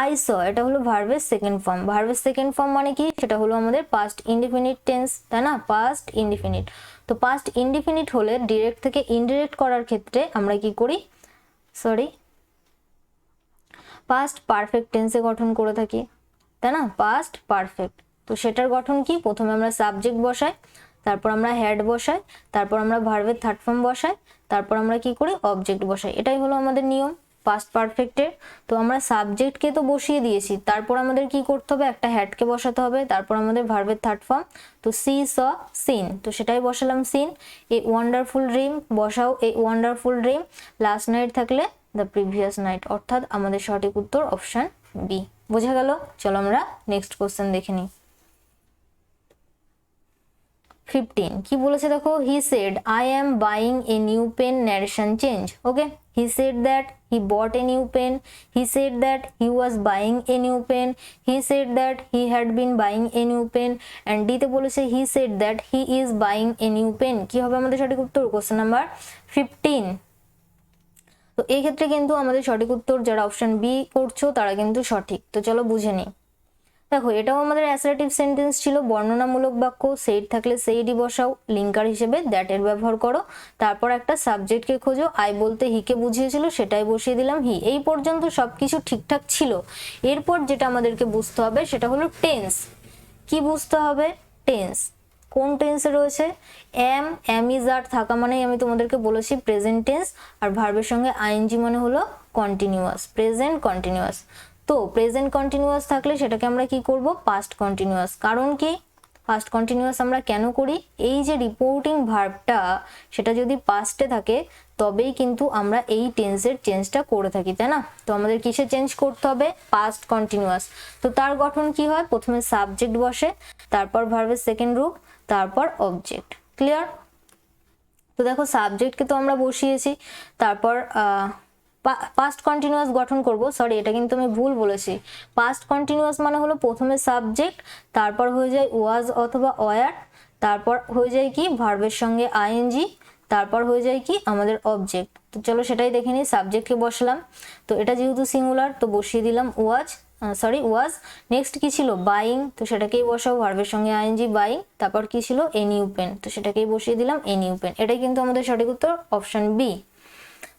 আই স এটা হলো ভার্বের সেকেন্ড ফর্ম, ভার্বের সেকেন্ড ফর্ম মানে কি, সেটা হলো আমাদের পাস্ট ইনডিফিনিট টেন্স, তাই না? Past indefinite. তো পাস্ট ইনডিফিনিট হলে ডিরেক্ট থেকে ইনডিরেক্ট করার ক্ষেত্রে আমরা কি করি, পাস্ট পারফেক্ট টেন্সে গঠন করে থাকি, তাই না? Past perfect. তো সেটার গঠন কি, প্রথমে আমরা সাবজেক্ট বসাই, তারপর আমরা হ্যাড বসাই, তারপর আমরা ভার্বের থার্ড ফর্ম বসাই, তারপর আমরা কি করি, অবজেক্ট বসাই। এটাই হলো আমাদের নিয়ম পাস্ট পারফেক্টের। তো আমরা সাবজেক্টকে তো বসিয়ে দিয়েছি, তারপর আমাদের কি করতে হবে, একটা হ্যাডকে বসাতে হবে, তারপর আমাদের ভার্বের থার্ড ফর্ম, তো সি স সিন, তো সেটাই বসালাম সিন। এ ওয়ান্ডারফুল ড্রিম বসাও, এ ওয়ান্ডারফুল ড্রিম, লাস্ট নাইট থাকলে দ্য প্রিভিয়াস নাইট, অর্থাৎ আমাদের সঠিক উত্তর অপশন বি। বোঝা গেল? চলো আমরা নেক্সট কোশ্চেন দেখে নিই। 15 কি বলেছে দেখো, he said I am buying a new pen, narration change. Okay, he said that he bought a new pen, he said that he was buying a new pen, he said that he had been buying a new pen, and ডিতে বলেছে he said that he is buying a new pen. কি হবে আমাদের সঠিক উত্তর? Question number 15। তো এই ক্ষেত্রে কিন্তু আমাদের সঠিক উত্তর যারা অপশন বি করছো তারা কিন্তু সঠিক। তো চলো বুঝে নিই। দেখো এটাও আমাদের অ্যাসার্টিভ সেন্টেন্স ছিল, বর্ণনামূলক বাক্য, সেইড থাকলে সেইডই বসাও, লিঙ্কার হিসেবে দ্যাট এর ব্যবহার করো, তারপর একটা সাবজেক্টকে খোঁজো, আই বলতে হিকে বুঝিয়েছিল সেটাই বসিয়ে দিলাম হি। এই পর্যন্ত সবকিছু ঠিকঠাক ছিল। এরপর যেটা আমাদেরকে বুঝতে হবে সেটা হলো টেন্স। কি বুঝতে হবে? টেন্স। কোন টেন্সে রয়েছে? এম ইজ আর থাকা মানেই আমি তোমাদেরকে বলেছি প্রেজেন্ট টেন্স, আর ভার্বের সঙ্গে আইএনজি মানে হলো কন্টিনিউয়াস, প্রেজেন্ট কন্টিনিউয়াস। তো প্রেজেন্ট কন্টিনিউয়াস থাকলে সেটাকে আমরা কি করব? Past continuous. কারণ কি পাস্ট কন্টিনিউয়াস আমরা কেন করি? এই যে রিপোর্টিং ভার্বটা সেটা যদি পাস্টে থাকে তবেই কিন্তু আমরা এই টেন্সের চেঞ্জটা করে থাকি, তাই না? তো আমাদের কিসে চেঞ্জ করতে হবে? Past continuous. তো তার গঠন কি হয়? প্রথমে সাবজেক্ট বসে, তারপর ভার্বের সেকেন্ড রূপ, তারপর অবজেক্ট। ক্লিয়ার? তো দেখো সাবজেক্টকে তো আমরা বসিয়েছি, তারপর পাস্ট কন্টিনিউয়াস গঠন করব। সরি, এটা কিন্তু আমি ভুল বলেছি। পাস্ট কন্টিনিউয়াস মানে হলো প্রথমে সাবজেক্ট, তারপর হয়ে যায় ওয়াজ অথবা ওয়ার, তারপর হয়ে যায় কি ভার্বের সঙ্গে আইএনজি, তারপর হয়ে যায় কি আমাদের অবজেক্ট। তো চলো সেটাই দেখে নিই। সাবজেক্টকে বসলাম, তো এটা যেহেতু সিঙ্গুলার তো বসিয়ে দিলাম ওয়াজ, ওয়াজ। নেক্সট কি ছিল? বাইং, তো সেটাকেই বসাও ভার্বের সঙ্গে আইএনজি বাইং। তারপর কি ছিল? এ নিউ পেন, তো সেটাকেই বসিয়ে দিলাম এ নিউ পেন। এটাই কিন্তু আমাদের সঠিক উত্তর, অপশন বি।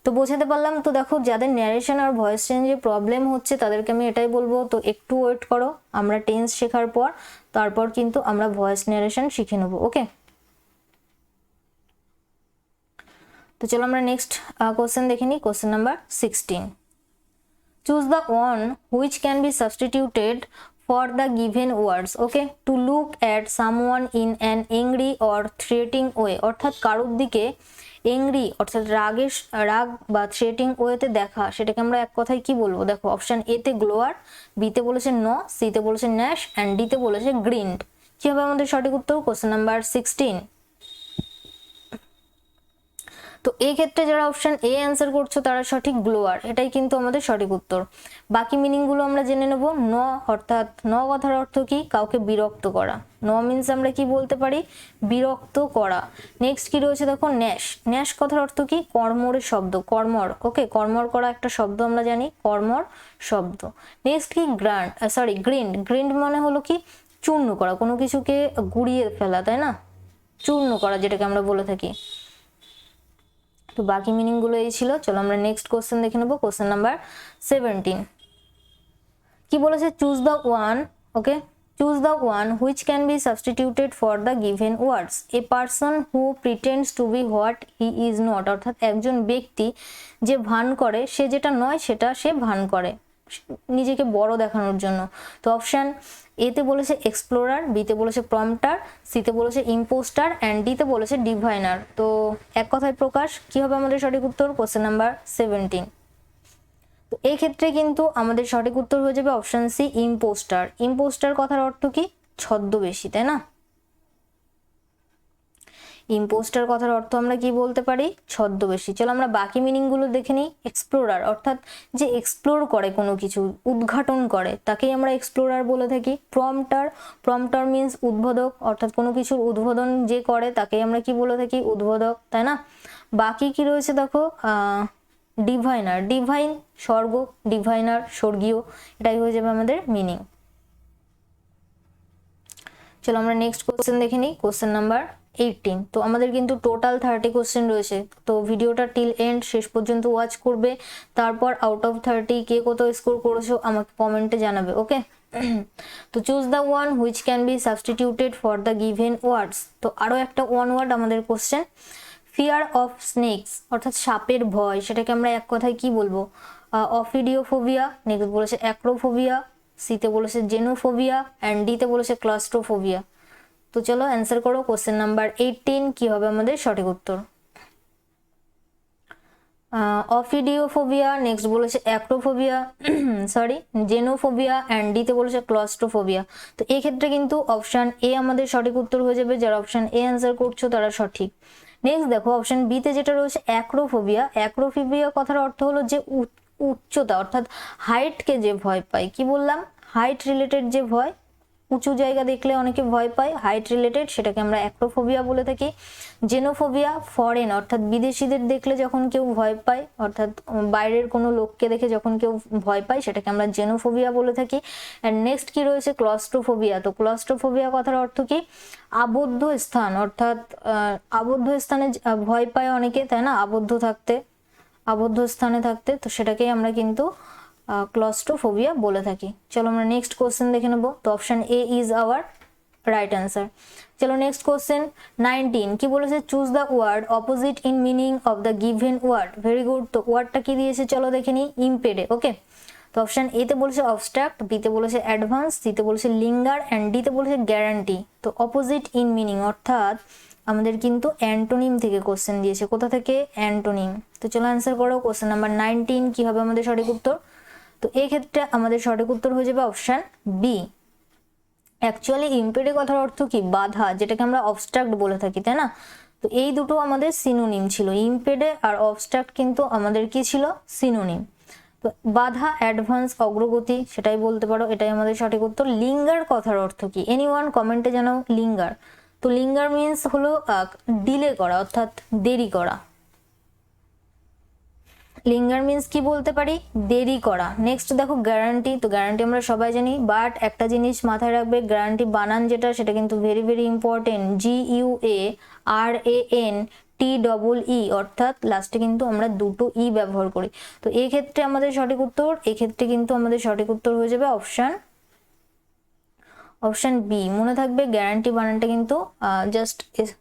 তো বোঝাতে পারলাম? তো দেখো যাদের ন্যারেশন আর ভয়েস চেঞ্জে প্রবলেম হচ্ছে তাদেরকে আমি এটাই বলবো, তো একটু ওয়েট করো, আমরা টেন্স শেখার পর তারপর কিন্তু আমরা ভয়েস ন্যারেশন শিখে নেবো। ওকে, তো চলো আমরা নেক্সট কোশ্চেন দেখে নিই। Question number 16, choose the one which can be substituted for the given words. Okay, to look at someone in an angry or threatening way, অর্থাৎ কারোর দিকে এংরি অর্থাৎ রাগ বা থ্রেটিং ওয়েতে দেখা, সেটাকে আমরা এক কথায় কি বলবো? দেখো অপশন এ তে গ্লোয়ার, বি তে বলেছে ন, সি তে বলেছে ন্যাশ, অ্যান্ড ডি তে বলেছে গ্রিন্ড। কি হবে আমাদের সঠিক উত্তর? Question number 16। তো এই ক্ষেত্রে যারা অপশন এ অ্যান্সার করছো তারা সঠিক, গ্লোয়ার, এটাই কিন্তু আমাদের সঠিক উত্তর। বাকি মিনিংগুলো আমরা জেনে নেব। ন অর্থাৎ ন কথার অর্থ কি? কাউকে বিরক্ত করা। ন মিন্স আমরা কি বলতে পারি? বিরক্ত করা। নেক্সট কি রয়েছে দেখো? ন্যাশ। ন্যাশ কথার অর্থ কি? কর্মরের শব্দ, কর্মর। ওকে, কর্মর করা একটা শব্দ আমরা জানি, কর্মর শব্দ। নেক্সট কি? গ্রিন্ড। গ্রিন্ড মানে হলো কি? চূর্ণ করা, কোনো কিছুকে গুঁড়িয়ে ফেলা, তাই না? চূর্ণ করা যেটাকে আমরা বলে থাকি। তো বাকি মিনিং গুলো এই ছিল। চলো আমরা নেক্সট কোশ্চেন দেখে নেবো। কোশ্চেন নাম্বার 17, কি বলেছে? Choose the one, okay, choose the one which can be substituted for the given words. A person who pretends to be what he is not, অর্থাৎ একজন ব্যক্তি যে ভান করে সে যেটা নয় সেটা সে ভান করে নিজেকে বড় দেখানোর জন্য। তো অপশন এতে বলেছে এক্সপ্লোরার, বিতে বলেছে প্রম্পটার, সিতে বলেছে ইম্পোস্টার, অ্যান্ড ডিতে বলেছে ডিভাইনার। তো এক কথায় প্রকাশ, কি হবে আমাদের সঠিক উত্তর? Question number 17। তো এই ক্ষেত্রে কিন্তু আমাদের সঠিক উত্তর হয়ে যাবে অপশন সি, ইম্পোস্টার। ইম্পোস্টার কথার অর্থ কি? ছদ্মবেশী, তাই না? ইম্পোস্টার কথার অর্থ আমরা কি বলতে পারি? ছদ্মবেশী। চলো আমরা বাকি মিনিং গুলো দেখে নিই। এক্সপ্লোরার অর্থাৎ যে এক্সপ্লোর করে কোনো কিছু, উদ্ঘাটন করে, তাকেই আমরা এক্সপ্লোরার বলে থাকি। প্রম্পটার মিন্স উদ্বোধক, অর্থাৎ কোনো কিছুর উদ্বোধন যে করে তাকেই আমরা কি বলে থাকি? উদ্বোধক, তাই না? বাকি কি রয়েছে দেখো? ডিভাইনার, ডিভাইন স্বর্গ, ডিভাইনার স্বর্গীয়, এটাই হয়ে যাবে আমাদের মিনিং। চলো আমরা নেক্সট কোশ্চেন দেখে নিই। Question number 18। তো আমাদের কিন্তু টোটাল 30 কোশ্চেন রয়েছে, তো ভিডিওটা টিল এন্ড শেষ পর্যন্ত ওয়াচ করবে, তারপর আউট অফ 30 কে কত স্কোর করেছো আমাকে কমেন্টে জানাবে। ওকে, তো choose the one which can be substituted for the given ওয়ার্ডস। তো আরো একটা ওয়ান ওয়ার্ড আমাদের কোশ্চেন, ফিয়ার অফ স্নেকস অর্থাৎ সাপের ভয়, সেটাকে আমরা এক কথায় কি বলবো? অফিডিওফোবিয়া। নেক্সট বলেছে অ্যাক্রোফোবিয়া, সিতে বলেছে জেনোফোবিয়া, অ্যান্ড ডিতে বলেছে ক্লাস্ট্রোফোবিয়া। তো চলো অ্যান্সার করো। কোশ্চেন নাম্বার 18 কি হবে আমাদের সঠিক উত্তর? অফিডিওফোবিয়া, নেক্সট বলেছে অ্যাক্রোফোবিয়া, জেনোফোবিয়া, অ্যান্ড ডিতে বলেছে ক্লাস্ট্রোফোবিয়া। তো এই ক্ষেত্রে কিন্তু অপশন এ আমাদের সঠিক উত্তর হয়ে যাবে। যারা অপশন এ অ্যান্সার করছো তারা সঠিক। নেক্সট দেখো অপশন বিতে যেটা রয়েছে অ্যাক্রোফোবিয়া। অ্যাক্রোফোবিয়া কথার অর্থ হলো যে উচ্চতা অর্থাৎ হাইটকে যে ভয় পায়। কি বললাম? হাইট রিলেটেড যে ভয়, উঁচু জায়গা দেখলে অনেকে ভয় পায়, হাইট রিলেটেড, সেটাকে আমরা অ্যাক্রোফোবিয়া বলে থাকি। জেনোফোবিয়া ফরেন অর্থাৎ বিদেশিদের দেখলে যখন কেউ ভয় পায়, অর্থাৎ বাইরের কোনো লোককে দেখে যখন কেউ ভয় পায় সেটাকে আমরা জেনোফোবিয়া বলে থাকি। অ্যান্ড নেক্সট কি রয়েছে? ক্লস্ট্রোফোবিয়া। তো ক্লস্ট্রোফোবিয়া কথার অর্থ কি? আবদ্ধ স্থান, অর্থাৎ আবদ্ধ স্থানে ভয় পায় অনেকে, তাই না? আবদ্ধ স্থানে থাকতে, তো সেটাকেই আমরা কিন্তু ক্লস্ট্রোফোবিয়া বলে থাকি। চলো আমরা নেক্সট কোশ্চেন দেখে নেবো। তো option A is our right answer. চলো নেক্সট কোশ্চেন 19 কি বলেছে, choose the word opposite in meaning of the given word. Very good. তো ওয়ার্ডটা কি দিয়েছে চলো দেখে নিই, ইমপেডে। ওকে, তো অপশন এ তে বলেছে অবস্ট্রাক্ট, বি তে বলেছে অ্যাডভান্স, সি তে বলেছে লিঙ্গার অ্যান্ড ডি তে বলেছে গ্যারান্টি। তো অপোজিট ইন মিনিং অর্থাৎ আমাদের কিন্তু অ্যান্টোনিম থেকে কোশ্চেন দিয়েছে। কোথা থেকে? অ্যান্টোনিম। তো চলো অ্যান্সার করো। কোশ্চেন নাম্বার 19 কি হবে আমাদের সঠিক উত্তর? তো এই ক্ষেত্রে আমাদের সঠিক উত্তর হয়ে যাবে অপশন বি। অ্যাকচুয়ালি ইমপেডে কথার অর্থ কি? বাধা, যেটাকে আমরা অবস্ট্রাক্ট বলে থাকি, তাই না? তো এই দুটো আমাদের সিনোনিম ছিল, ইমপেডে আর অবস্ট্রাক্ট কিন্তু আমাদের কি ছিল? সিনোনিম। তো বাধা, অ্যাডভান্স, অগ্রগতি সেটাই বলতে পারো, এটাই আমাদের সঠিক উত্তর। লিঙ্গার কথার অর্থ কি? এনিওয়ান কমেন্টে জানাও লিঙ্গার। তো লিঙ্গার মিন্স হলো ডিলে করা অর্থাৎ দেরি করা। লিঙ্গার মিন্স কি বলতে পারি? দেরি করা। নেক্সট দেখো গ্যারান্টি। তো গ্যারান্টি আমরা সবাই জানি, বাট একটা জিনিস মাথায় রাখবে, গ্যারান্টি বানান যেটা সেটা কিন্তু ভেরি ভেরি ইম্পর্টেন্ট। GUARANTEE অর্থাৎ লাস্টে কিন্তু আমরা দুটো ই ব্যবহার করি। তো এই ক্ষেত্রে আমাদের সঠিক উত্তর, এক্ষেত্রে কিন্তু আমাদের সঠিক উত্তর হয়ে যাবে অপশন বি। মনে থাকবে গ্যারান্টি বানানটা কিন্তু জাস্ট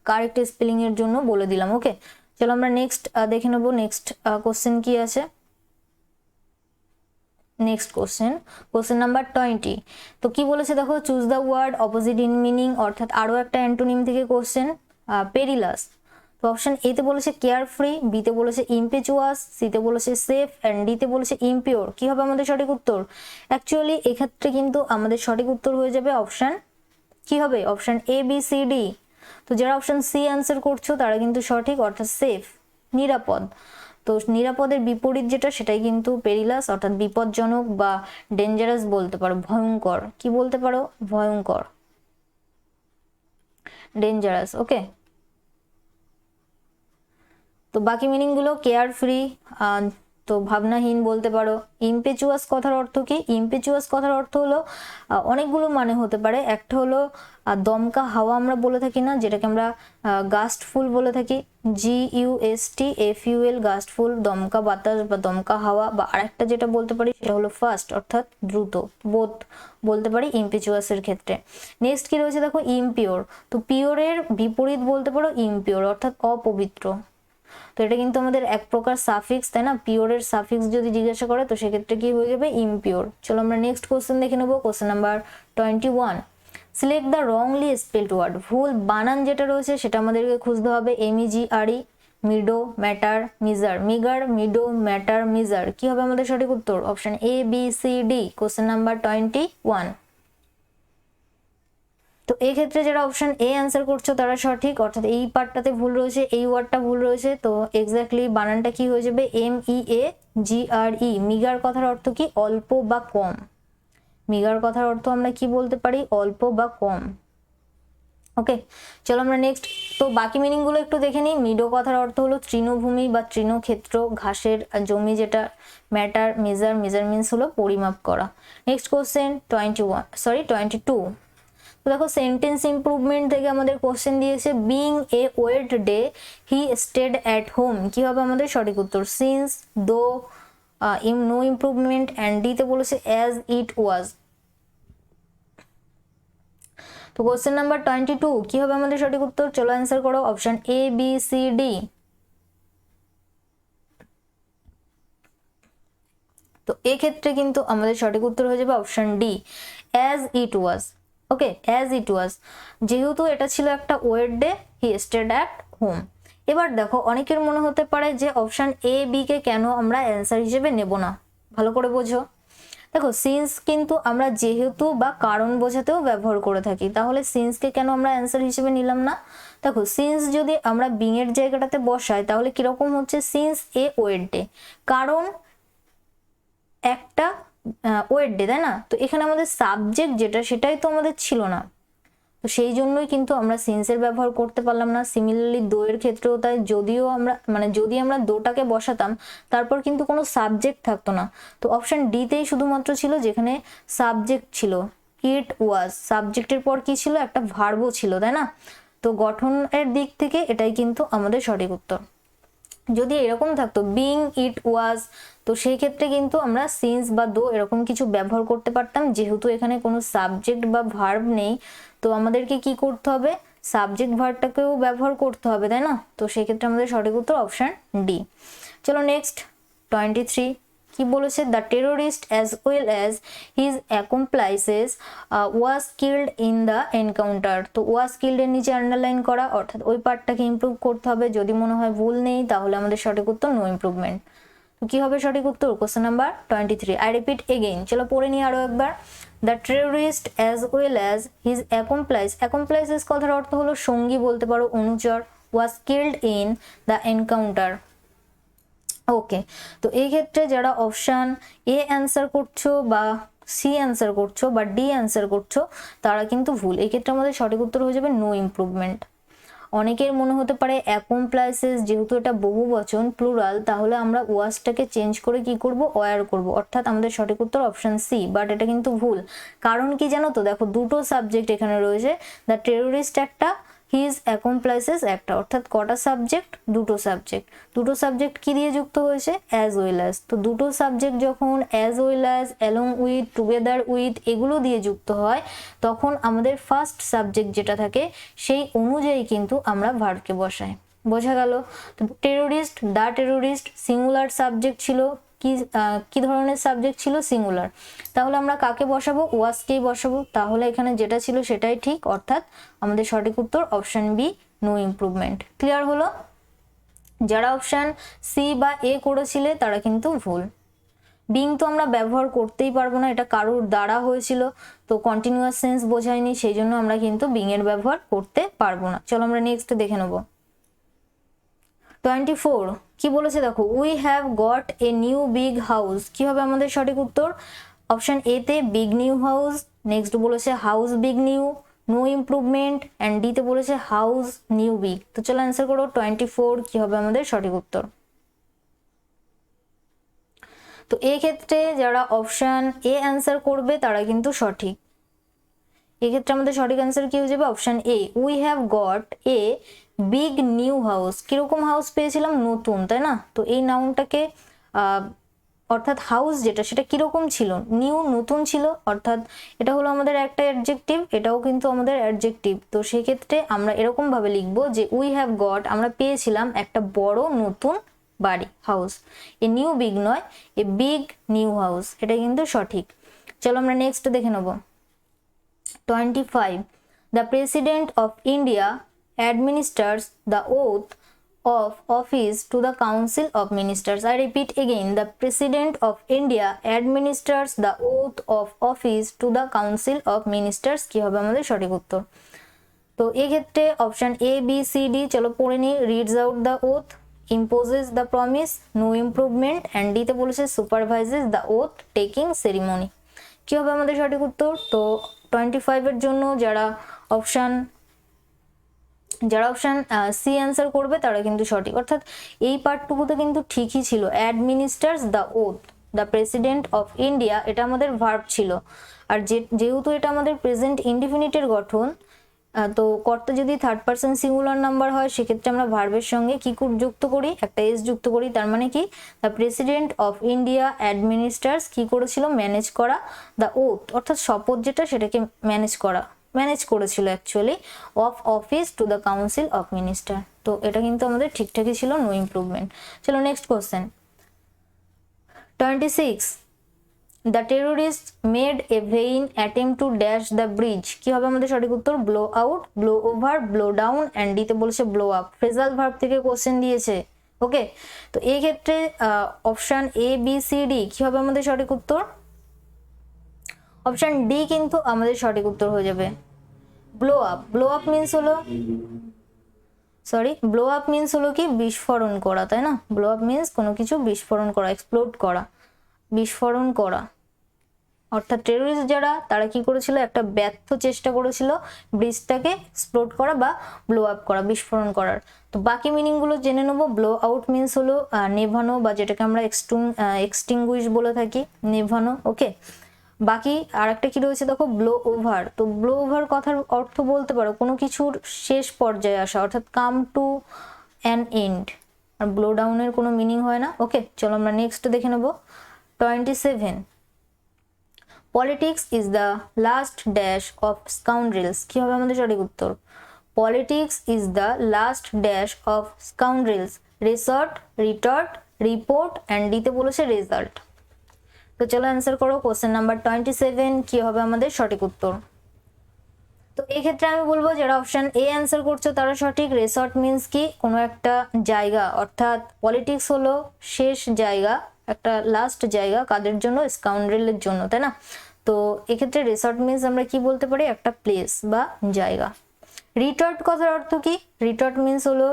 কারেক্ট স্পেলিং এর জন্য বলে দিলাম। ওকে, চলো আমরা নেক্সট দেখে নেবো নেক্সট কোশ্চেন কি আছে। Next question number 20। তো কি বলেছে দেখো, choose the word opposite in meaning অর্থাৎ আরো একটা অ্যান্টোনিম থেকে কোশ্চেন। পেরিলাস। তো অপশন এ তে বলেছে কেয়ারফ্রি, বি তে বলেছে ইম্পেচুয়াস, সি তে বলেছে সেফ এন্ড ডি তে বলেছে ইমপিওর। কি হবে আমাদের সঠিক উত্তর? অ্যাকচুয়ালি এক্ষেত্রে কিন্তু আমাদের সঠিক উত্তর হয়ে যাবে অপশন কি হবে? Option A B C D. তো যারা অপশন সি অ্যান্সার করছো তারা কিন্তু সঠিক, অর্থাৎ সেফ, নিরাপদ। তো নিরাপদের বিপরীত যেটা সেটাই কিন্তু পেরিলাস অর্থাৎ বিপজ্জনক বা ডেঞ্জারাস বলতে পারো, ভয়ঙ্কর। কি বলতে পারো? ভয়ঙ্কর, ডেঞ্জারাস। ওকে, তো বাকি মিনিং গুলো কেয়ার ফ্রি, তো ভাবনাহীন বলতে পারো। ইম্পেচুয়াস কথার অর্থ কি? ইম্পেচুয়াস কথার অর্থ হলো অনেকগুলো মানে হতে পারে। একটা হলো দমকা হাওয়া আমরা বলে থাকি না, যেটাকে আমরা গাস্টফুল বলে থাকি, GUSTFUL, গাস্টফুল, দমকা বাতাস বা দমকা হাওয়া। বা আরেকটা যেটা বলতে পারি সেটা হলো ফাস্ট অর্থাৎ দ্রুত, বোধ বলতে পারি ইম্পেচুয়াসের ক্ষেত্রে। নেক্সট কি রয়েছে দেখো, ইমপিওর। তো পিওরের বিপরীত বলতে পারো ইমপিওর অর্থাৎ অপবিত্র। তো এটা কিন্তু আমাদের এক প্রকার সাফিক্স, তাই না? পিওরের সাফিক্স যদি জিজ্ঞাসা করে তো সেক্ষেত্রে কি হয়ে যাবে? ইমপিওর। চলো আমরা নেক্সট কোশ্চেন দেখে নেবো। Question number 21। Select the wrongly spelled word. ভুল বানান যেটা রয়েছে সেটা আমাদেরকে খুঁজতে হবে। MEGRE, meadow, matter, measure, meagre, meadow, matter, measure. কি হবে আমাদের সঠিক উত্তর? Option A B C D. Question number 21। তো এই ক্ষেত্রে যারা অপশন এ অ্যান্সার করছো তারা সঠিক, অর্থাৎ এই পার্টটাতে ভুল রয়েছে, এই ওয়ার্ডটা ভুল রয়েছে। তো এক্স্যাক্টলি বানানটা কি হয়ে যাবে? MEAGRE। মিগার কথার অর্থ কি? অল্প বা কম। মিগার কথার অর্থ আমরা কি বলতে পারি? অল্প বা কম। ওকে, চলো আমরা নেক্সট তো বাকি মিনিং গুলো একটু দেখে নিই। মিডো কথার অর্থ হলো তৃণভূমি বা তৃণক্ষেত্র, ঘাসের জমি যেটা। ম্যাটার, মেজার, মেজারমেন্টস হলো পরিমাপ করা। Next question 22। তো দেখো সেন্টেন্স ইমপ্রুভমেন্ট থেকে আমাদের কোশ্চেন দিয়েছে, being a wet day he stayed at home. কি হবে আমাদের সঠিক উত্তর? সিন্স, দো, নো ইমপ্রুভমেন্ট অ্যান্ড ডি তে বলেছে অ্যাজ ইট ওয়াজ। তো কোশ্চেন নাম্বার 22 কি হবে আমাদের সঠিক উত্তর? চলো অ্যান্সার করো। Option A B C D. তো এক্ষেত্রে কিন্তু আমাদের সঠিক উত্তর হয়ে যাবে option D, as it was. Okay, as it was, যেহেতু এটা ছিল একটা wet day, he stayed at home. এবার দেখো অনেকের মনে হতে পারে যে অপশন এ বি কে কেন আমরা অ্যান্সার হিসেবে নেব না। ভালো করে বোঝো। দেখো সিন্স কিন্তু আমরা যেহেতু বা কারণ বোঝাতেও ব্যবহার করে থাকি, তাহলে সিন্সকে কেন আমরা অ্যান্সার হিসেবে নিলাম না? দেখো সিন্স যদি আমরা বিং এর জায়গাটাতে বসাই তাহলে কিরকম হচ্ছে? সিন্স এ ওয়েট ডে, কারণ একটা ওয়েট ডে, তাই না? তো এখানে আমাদের সাবজেক্ট যেটা সেটাই তো আমাদের ছিল না, তো সেই জন্যই কিন্তু আমরা সিন্সের ব্যবহার করতে পারলাম না। সিমিলারলি দো এর ক্ষেত্রেও তাই, যদিও আমরা যদি আমরা দোটাকে বসাতাম তারপর কিন্তু কোনো সাবজেক্ট থাকতো না। তো অপশন ডি তেই শুধুমাত্র ছিল যেখানে সাবজেক্ট ছিল, ইট ওয়াজ। সাবজেক্টের পর কি ছিল? একটা ভার্বও ছিল, তাই না? তো গঠনের দিক থেকে এটাই কিন্তু আমাদের সঠিক উত্তর। যদি এরকম থাকতো বিং ইট ওয়াজ, তো সেই ক্ষেত্রে কিন্তু আমরা সিন্স বা দো এরকম কিছু ব্যবহার করতে পারতাম। যেহেতু এখানে কোনো সাবজেক্ট বা ভার্ব নেই, তো আমাদেরকে কি করতে হবে, সাবজেক্ট ভার্বটাকেও ব্যবহার করতে হবে, তাই না? তো সেই ক্ষেত্রে আমাদের সঠিক উত্তর অপশন ডি। চলো নেক্সট 23 কি বলেছে, the terrorist as well as his accomplices was killed in the encounter. তো ওয়াজ কিল্ড এর নিচে আন্ডারলাইন করা, অর্থাৎ ওই পার্টটাকে ইমপ্রুভ করতে হবে। যদি মনে হয় ভুল নেই তাহলে আমাদের সঠিক উত্তর নো ইমপ্রুভমেন্ট। তো কি হবে সঠিক উত্তর, question number 23। I repeat again, চলো পড়ে নিই আরো একবার। The terrorist as well as his accomplices কথার অর্থ হলো সঙ্গী বলতে পারো, অনুচর। Was killed in the encounter. Okay, তো এই ক্ষেত্রে যারা অপশান এ অ্যান্সার করছো বা সি অ্যান্সার করছো বা ডি অ্যান্সার করছো তারা কিন্তু ভুল। এই ক্ষেত্রে আমাদের সঠিক উত্তর হয়ে যাবে নো ইমপ্রুভমেন্ট। অনেকের মনে হতে পারে অ্যাকমপ্লাইসেস যেহেতু এটা বহু বচন প্লুরাল, তাহলে আমরা ওয়াজটাকে চেঞ্জ করে কি করব, ওয়ার করব, অর্থাৎ আমাদের সঠিক উত্তর অপশন সি। বাট এটা কিন্তু ভুল। কারণ কি জানো তো, দেখো দুটো সাবজেক্ট এখানে রয়েছে, দ্য টেরোরিস্ট একটা, হিজ অ্যাকমপ্লাইসেস একটা, অর্থাৎ কটা সাবজেক্ট, দুটো সাবজেক্ট কি দিয়ে যুক্ত হয়েছে, অ্যাজ ওয়েল অ্যাজ। তো দুটো সাবজেক্ট যখন as well as, along with, together with এগুলো দিয়ে যুক্ত হয়, তখন আমাদের ফার্স্ট সাবজেক্ট যেটা থাকে সেই অনুযায়ী কিন্তু আমরা ভার্বকে বসাই। বোঝা গেল? তো terrorist, the terrorist singular subject ছিল, কি ধরনের সাবজেক্ট ছিল, সিঙ্গুলার। তাহলে আমরা কাকে বসাবো, ওয়াজকেই বসাবো। তাহলে এখানে যেটা ছিল সেটাই ঠিক, অর্থাৎ আমাদের সঠিক উত্তর option B, no improvement. Clear হলো? যারা অপশন সি বা এ করেছিলে তারা কিন্তু ভুল। বিং তো আমরা ব্যবহার করতেই পারবো না, এটা কারোর দ্বারা হয়েছিল, তো কন্টিনিউয়াস সেন্স বোঝায়নি, সেই জন্য আমরা কিন্তু বিং এর ব্যবহার করতে পারবো না। চলো আমরা নেক্সট দেখে নেবো। 24 কি বলেছে দেখো, we have got a new big house. কি হবে আমাদের সঠিক উত্তর, অপশন এ তে বিগ নিউ হাউস, নেক্সট বলেছে house big new, no improvement, and D তে বলেছে হাউস নিউ বিগ। তো চলো অ্যান্সার করো 24 কি হবে আমাদের সঠিক উত্তর। তো এই ক্ষেত্রে যারা অপশন এ অ্যান্সার করবে তারা কিন্তু সঠিক। এক্ষেত্রে আমাদের সঠিক অ্যান্সার কি হয়ে যাবে, option A, we have got a big new house. কিরকম হাউস পেয়েছিলাম, নতুন, তাই না? তো এই নাউনটাকে অর্থাৎ হাউস যেটা সেটা কিরকম ছিল, নিউ, নতুন ছিল, অর্থাৎ এটা হলো আমাদের একটা অ্যাডজেক্টিভ, এটাও কিন্তু আমাদের অ্যাডজেক্টিভ। তো সেই ক্ষেত্রে আমরা এরকম ভাবে লিখবো যে উই হ্যাভ গট, আমরা পেয়েছিলাম একটা বড় নতুন বাড়ি, হাউস। এ নিউ বিগ নয়, এ বিগ নিউ হাউস, এটা কিন্তু সঠিক। চলো আমরা নেক্সট দেখে নেবো। 25 The President of India administers the oath of office to the Council of Ministers. I repeat again, the President of India administers the oath of office to the Council of Ministers. কি হবে আমাদের সঠিক উত্তর? তো এই ক্ষেত্রে option A B C D চলো পড়ে নি। Reads out the oath, imposes the promise, no improvement, and D তে বলেছে supervises the oath taking ceremony. কি হবে আমাদের সঠিক উত্তর? তো 25 এর জন্য যারা অপশন সি অ্যান্সার করবে তারা কিন্তু সঠিক, অর্থাৎ এই পার্টটুকুতে কিন্তু ঠিকই ছিল। Administers the oath, the president of India, এটা আমাদের ভার্ব ছিল। আর যেহেতু এটা আমাদের প্রেজেন্ট ইনডিফিনিটের গঠন, তো কর্তা যদি থার্ড পারসন সিঙ্গুলার নাম্বার হয় সেক্ষেত্রে আমরা ভার্বের সঙ্গে কি যুক্ত করি, একটা এস যুক্ত করি। তার মানে কি, দ্য প্রেসিডেন্ট অফ ইন্ডিয়া অ্যাডমিনিস্টার্স কি করেছিল, ম্যানেজ করা, দ্য ওথ অর্থাৎ শপথ যেটা সেটাকে ম্যানেজ করেছিল actually, of office to the council of minister. তো এটা কিন্তু আমাদের ঠিকঠাকই ছিল, নো ইমপ্রুভমেন্ট। চলো next question. 26 The terrorists made a vain attempt to dash the bridge. কি হবে আমাদের সঠিক উত্তর, blow out, blow over, blow down, and D তে বলেছে ব্লো আপ। ফ্রেজাল ভার্ব থেকে কোশ্চেন দিয়েছে। ওকে, তো এই ক্ষেত্রে option A B C D কি হবে আমাদের সঠিক উত্তর, অপশন ডি কিন্তু আমাদের সঠিক উত্তর হয়ে যাবে। Blow up, blow up means হলো কি, বিস্ফোরণ করা, তাই না? ব্লো আপ মিন্স কোনো কিছু বিস্ফোরণ করা, এক্সপ্লোড করা, বিস্ফোরণ করা। অর্থাৎ টেররিস্ট যারা তারা কি করেছিল, একটা ব্যর্থ চেষ্টা করেছিল ব্রিজটাকে এক্সপ্লোড করা বা ব্লো আপ করা, বিস্ফোরণ করার। তো বাকি মিনিং গুলো জেনে নেবো। ব্লো আউট মিন্স হলো নেভানো, বা যেটাকে আমরা এক্সটিংগুইশ বলে থাকি, নেভানো। ওকে, বাকি আর একটা কি রয়েছে দেখো, ব্লো ওভার। তো ব্লো ওভার কথার অর্থ বলতে পারো কোনো কিছুর শেষ পর্যায়ে আসা, অর্থাৎ কাম টু অ্যান এন্ড, আর ব্লো ডাউনের কোনো মিনিং হয় না। ওকে, চলো আমরা নেক্সট দেখে নেব। 27, politics is the last dash of scoundrels. কি হবে আমাদের সঠিক উত্তর? Politics is the last dash of scoundrels, resort, retort, report and দিতে বলেছে রেজাল্ট। তো চলো অ্যান্সার করো। কোশ্চেন নাম্বার 27 কি হবে আমাদের সঠিক উত্তর? তো এই ক্ষেত্রে আমি বলবো যারা অপশন এ অ্যান্সার করছো তারা সঠিক। রিসর্ট মিন্স কি? কোনো একটা জায়গা, অর্থাৎ পলিটিক্স হলো শেষ জায়গা, একটা লাস্ট জায়গা, কাদের জন্য? স্কাউন্ড্রেলের জন্য, তাই না? তো এক্ষেত্রে রিসর্ট মিন্স আমরা কি বলতে পারি? একটা প্লেস বা জায়গা। রিটর্ট কথার অর্থ কি? রিটর্ট মিন্স হলো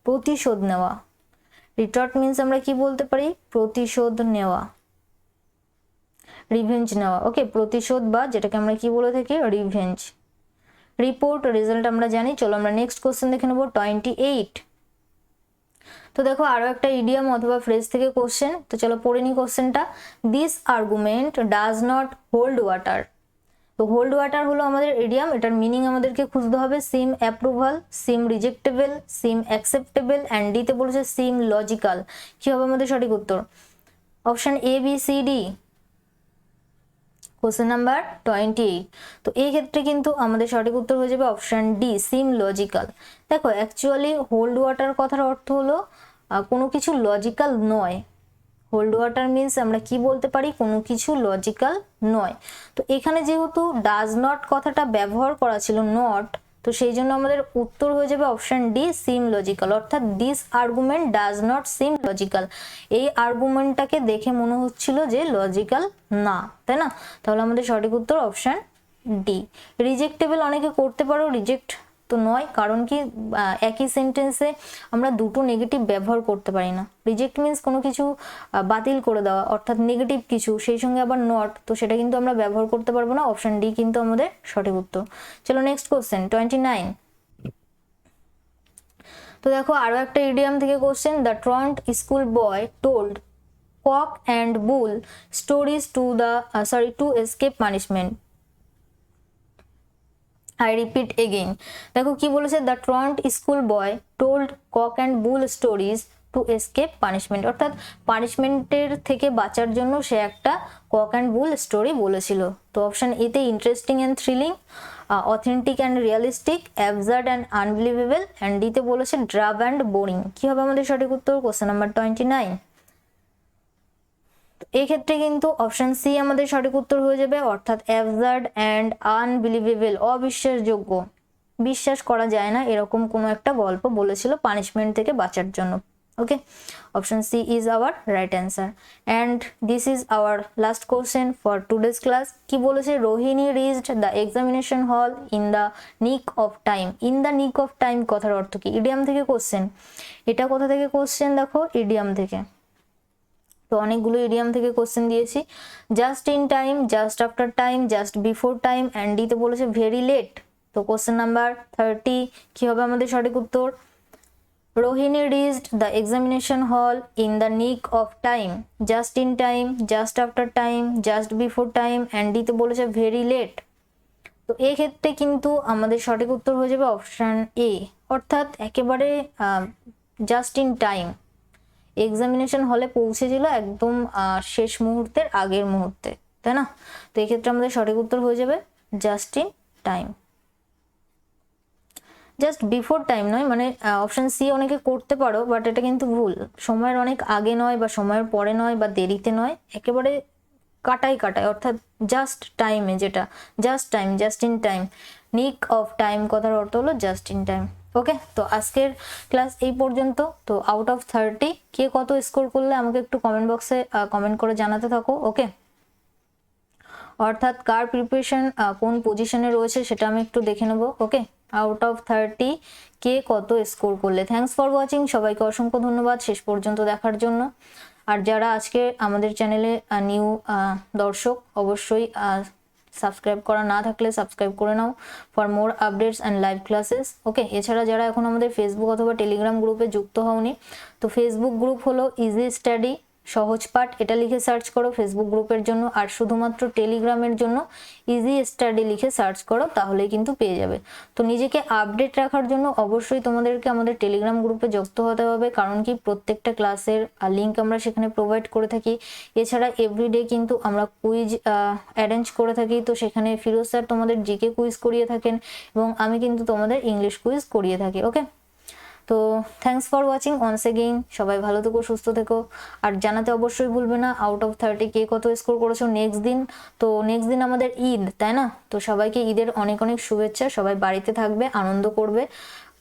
প্রতিশোধ নেওয়া। রিটর্ট মিন্স আমরা কি বলতে পারি? প্রতিশোধ নেওয়া, রিভেঞ্জ নেওয়া। ওকে, প্রতিশোধ বা যেটাকে আমরা কি বলে থাকি? রিভেঞ্জ। রিপোর্ট, রেজাল্ট আমরা জানি। চলো আমরা নেক্সট কোশ্চেন দেখে নেবো। 28, তো দেখো আরো একটা ইডিয়াম অথবা ফ্রেজ থেকে কোশ্চেন। তো চলো পড়ে নি কোশ্চেনটা। This argument does not hold water. তো হোল্ড ওয়াটার হলো আমাদের ইডিয়াম, এটার মিনিং আমাদেরকে খুঁজতে হবে। Seem approval, seem rejectable, seem acceptable and ডিতে বলেছে সিম লজিক্যাল। কি হবে আমাদের সঠিক উত্তর? Option A, B, C, D. Question number 28, তো এই ক্ষেত্রে কিন্তু আমাদের সঠিক উত্তর হয়ে যাবে অপশন ডি, সিম লজিক্যাল। দেখো অ্যাকচুয়ালি হোল্ড ওয়াটার কথার অর্থ হলো কোনো কিছু লজিক্যাল নয়। হোল্ড ওয়াটার মিন্স আমরা কি বলতে পারি? কোনো কিছু লজিক্যাল নয়। তো এখানে যেহেতু ডাজ নট কথাটা ব্যবহার করা ছিল, নট, তো সেই জন্য আমাদের উত্তর হয়ে যাবে অপশন ডি, সিম লজিক্যাল। অর্থাৎ this argument does not seem logical, এই আর্গুমেন্টটাকে দেখে মনে হচ্ছিল যে লজিক্যাল না, তাই না? তাহলে আমাদের সঠিক উত্তর অপশন ডি। রিজেক্টেবল অনেকে করতে পারো, রিজেক্ট তো নয়, কারণ কি একই সেন্টেন্সে আমরা দুটো নেগেটিভ ব্যবহার করতে পারি না। রিজেক্ট মিন্স কোনো কিছু বাতিল করে দেওয়া, অর্থাৎ নেগেটিভ কিছু, সেই সঙ্গে আবার নট, তো সেটা কিন্তু আমরা ব্যবহার করতে পারবো না। অপশন ডি কিন্তু আমাদের সঠিক উত্তর। চলো নেক্সট কোশ্চেন 29, তো দেখো আরো একটা ইডিয়াম থেকে question. The truant school boy told cock and bull stories to escape punishment. I repeat again, দেখো কি বলেছে? The truant school boy told cock and bull stories to escape punishment, অর্থাৎ পানিশমেন্টের থেকে বাঁচার জন্য সে একটা কক অ্যান্ড বুল স্টোরি বলেছিল। তো অপশন এতে interesting and thrilling, authentic and realistic, absurd and unbelievable and ডিতে বলেছে ড্রাব অ্যান্ড বোরিং। কি হবে আমাদের সঠিক উত্তর? কোশ্চেন নাম্বার 29, এই ক্ষেত্রে কিন্তু অপশন সি আমাদের সঠিক উত্তর হয়ে যাবে, অর্থাৎ অ্যাবসার্ড অ্যান্ড আনবিলিভেবল, অবিশ্বাসযোগ্য, বিশ্বাস করা যায় না এরকম কোনো একটা গল্প বলেছিল পানিশমেন্ট থেকে বাঁচার জন্য। Okay, option C is our right answer. And this is our last question for today's class. কি বলেছে? Rohini reached the examination hall in the nick of time. In the nick of time কথার অর্থ কি? Idiom থেকে question. এটা কোথা থেকে question? দেখো ইডিয়াম থেকে। তো অনেকগুলো ইডিয়াম থেকে কোশ্চেন দিয়েছি। Just in time, just after time, just before time and ডিতে বলেছে ভেরি লেট। তো কোশ্চেন নাম্বার 30 কি হবে আমাদের সঠিক উত্তর? Rohini reached the examination hall in the nick of time, just in time, just after time, just before time and ডিতে বলেছে ভেরি লেট। তো এই ক্ষেত্রে কিন্তু আমাদের সঠিক উত্তর হয়ে যাবে অপশন এ, অর্থাৎ একেবারে জাস্ট ইন টাইম, এক্সামিনেশন হলে পৌঁছেছিল একদম শেষ মুহূর্তের আগের মুহূর্তে, তাই না? তো এই ক্ষেত্রে আমাদের সঠিক উত্তর হয়ে যাবে just in time. Just before time নয়, মানে অপশন সি অনেকে করতে পারো, বাট এটা কিন্তু ভুল। সময়ের অনেক আগে নয়, বা সময়ের পরে নয়, বা দেরিতে নয়, একেবারে কাটাই, অর্থাৎ জাস্ট টাইমে, যেটা just time, just in time, নিক অফ টাইম কথার অর্থ হলো জাস্ট ইন টাইম। ওকে, তো আজকের ক্লাস এই পর্যন্ত। তো আউট অফ 30 কে কত স্কোর করলে আমাকে একটু কমেন্ট বক্সে কমেন্ট করে জানাতে থাকো। ওকে, অর্থাৎ কার প্রিপারেশন কোন পজিশনে রয়েছে সেটা আমি একটু দেখে নেবো। ওকে, আউট অফ 30 কে কত স্কোর করলে। থ্যাঙ্কস ফর ওয়াচিং, সবাইকে অসংখ্য ধন্যবাদ শেষ পর্যন্ত দেখার জন্য। আর যারা আজকে আমাদের চ্যানেলে নিউ দর্শক, অবশ্যই সাবস্ক্রাইব করা না থাকলে সাবস্ক্রাইব করে নাও for more updates and live classes. Okay, এছাড়া যারা এখন আমাদের ফেসবুক অথবা টেলিগ্রাম গ্রুপে যুক্ত হওনি, তো ফেসবুক গ্রুপ হলো ইজি স্টাডি সহজ পাঠ এটা লিখে সার্চ করো ফেসবুক গ্রুপের জন্য, আর শুধুমাত্র টেলিগ্রামের জন্য ইজি স্টাডি লিখে সার্চ করো, তাহলেই কিন্তু পেয়ে যাবে। তো নিজেকে আপডেট রাখার জন্য অবশ্যই তোমাদেরকে আমাদের টেলিগ্রাম গ্রুপে যুক্ত হতে হবে, কারণ কি প্রত্যেকটা ক্লাসের লিঙ্ক আমরা সেখানে প্রোভাইড করে থাকি। এছাড়া এভরিডে কিন্তু আমরা কুইজ অ্যারেঞ্জ করে থাকি, তো সেখানে ফিরোজ স্যার তোমাদের জিকে কুইজ করিয়ে থাকেন এবং আমি কিন্তু তোমাদের ইংলিশ কুইজ করিয়ে থাকি। ওকে, তো thanks for watching once again. সবাই ভালো থেকো, সুস্থ থেকো, আর জানাতে অবশ্যই ভুলবে না আউট অফ 30 কে কত স্কোর করেছো নেক্সট দিন। তো নেক্সট দিন আমাদের ঈদ, তাই না? তো সবাইকে ঈদের অনেক অনেক শুভেচ্ছা। সবাই বাড়িতে থাকবে, আনন্দ করবে।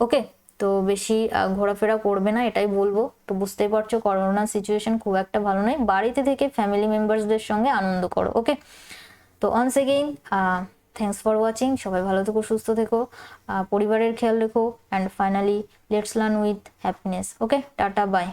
ওকে, তো বেশি ঘোরাফেরা করবে না, এটাই বলবো। তো বুঝতেই পারছো করোনা সিচুয়েশন খুব একটা ভালো নয়, বাড়িতে থেকে ফ্যামিলি মেম্বারসদের সঙ্গে আনন্দ করো। ওকে, তো once again thanks for watching. সবাই ভালো থেকো, সুস্থ থেকো, পরিবারের খেয়াল রেখো, and finally let's learn with happiness. Okay, tata, by.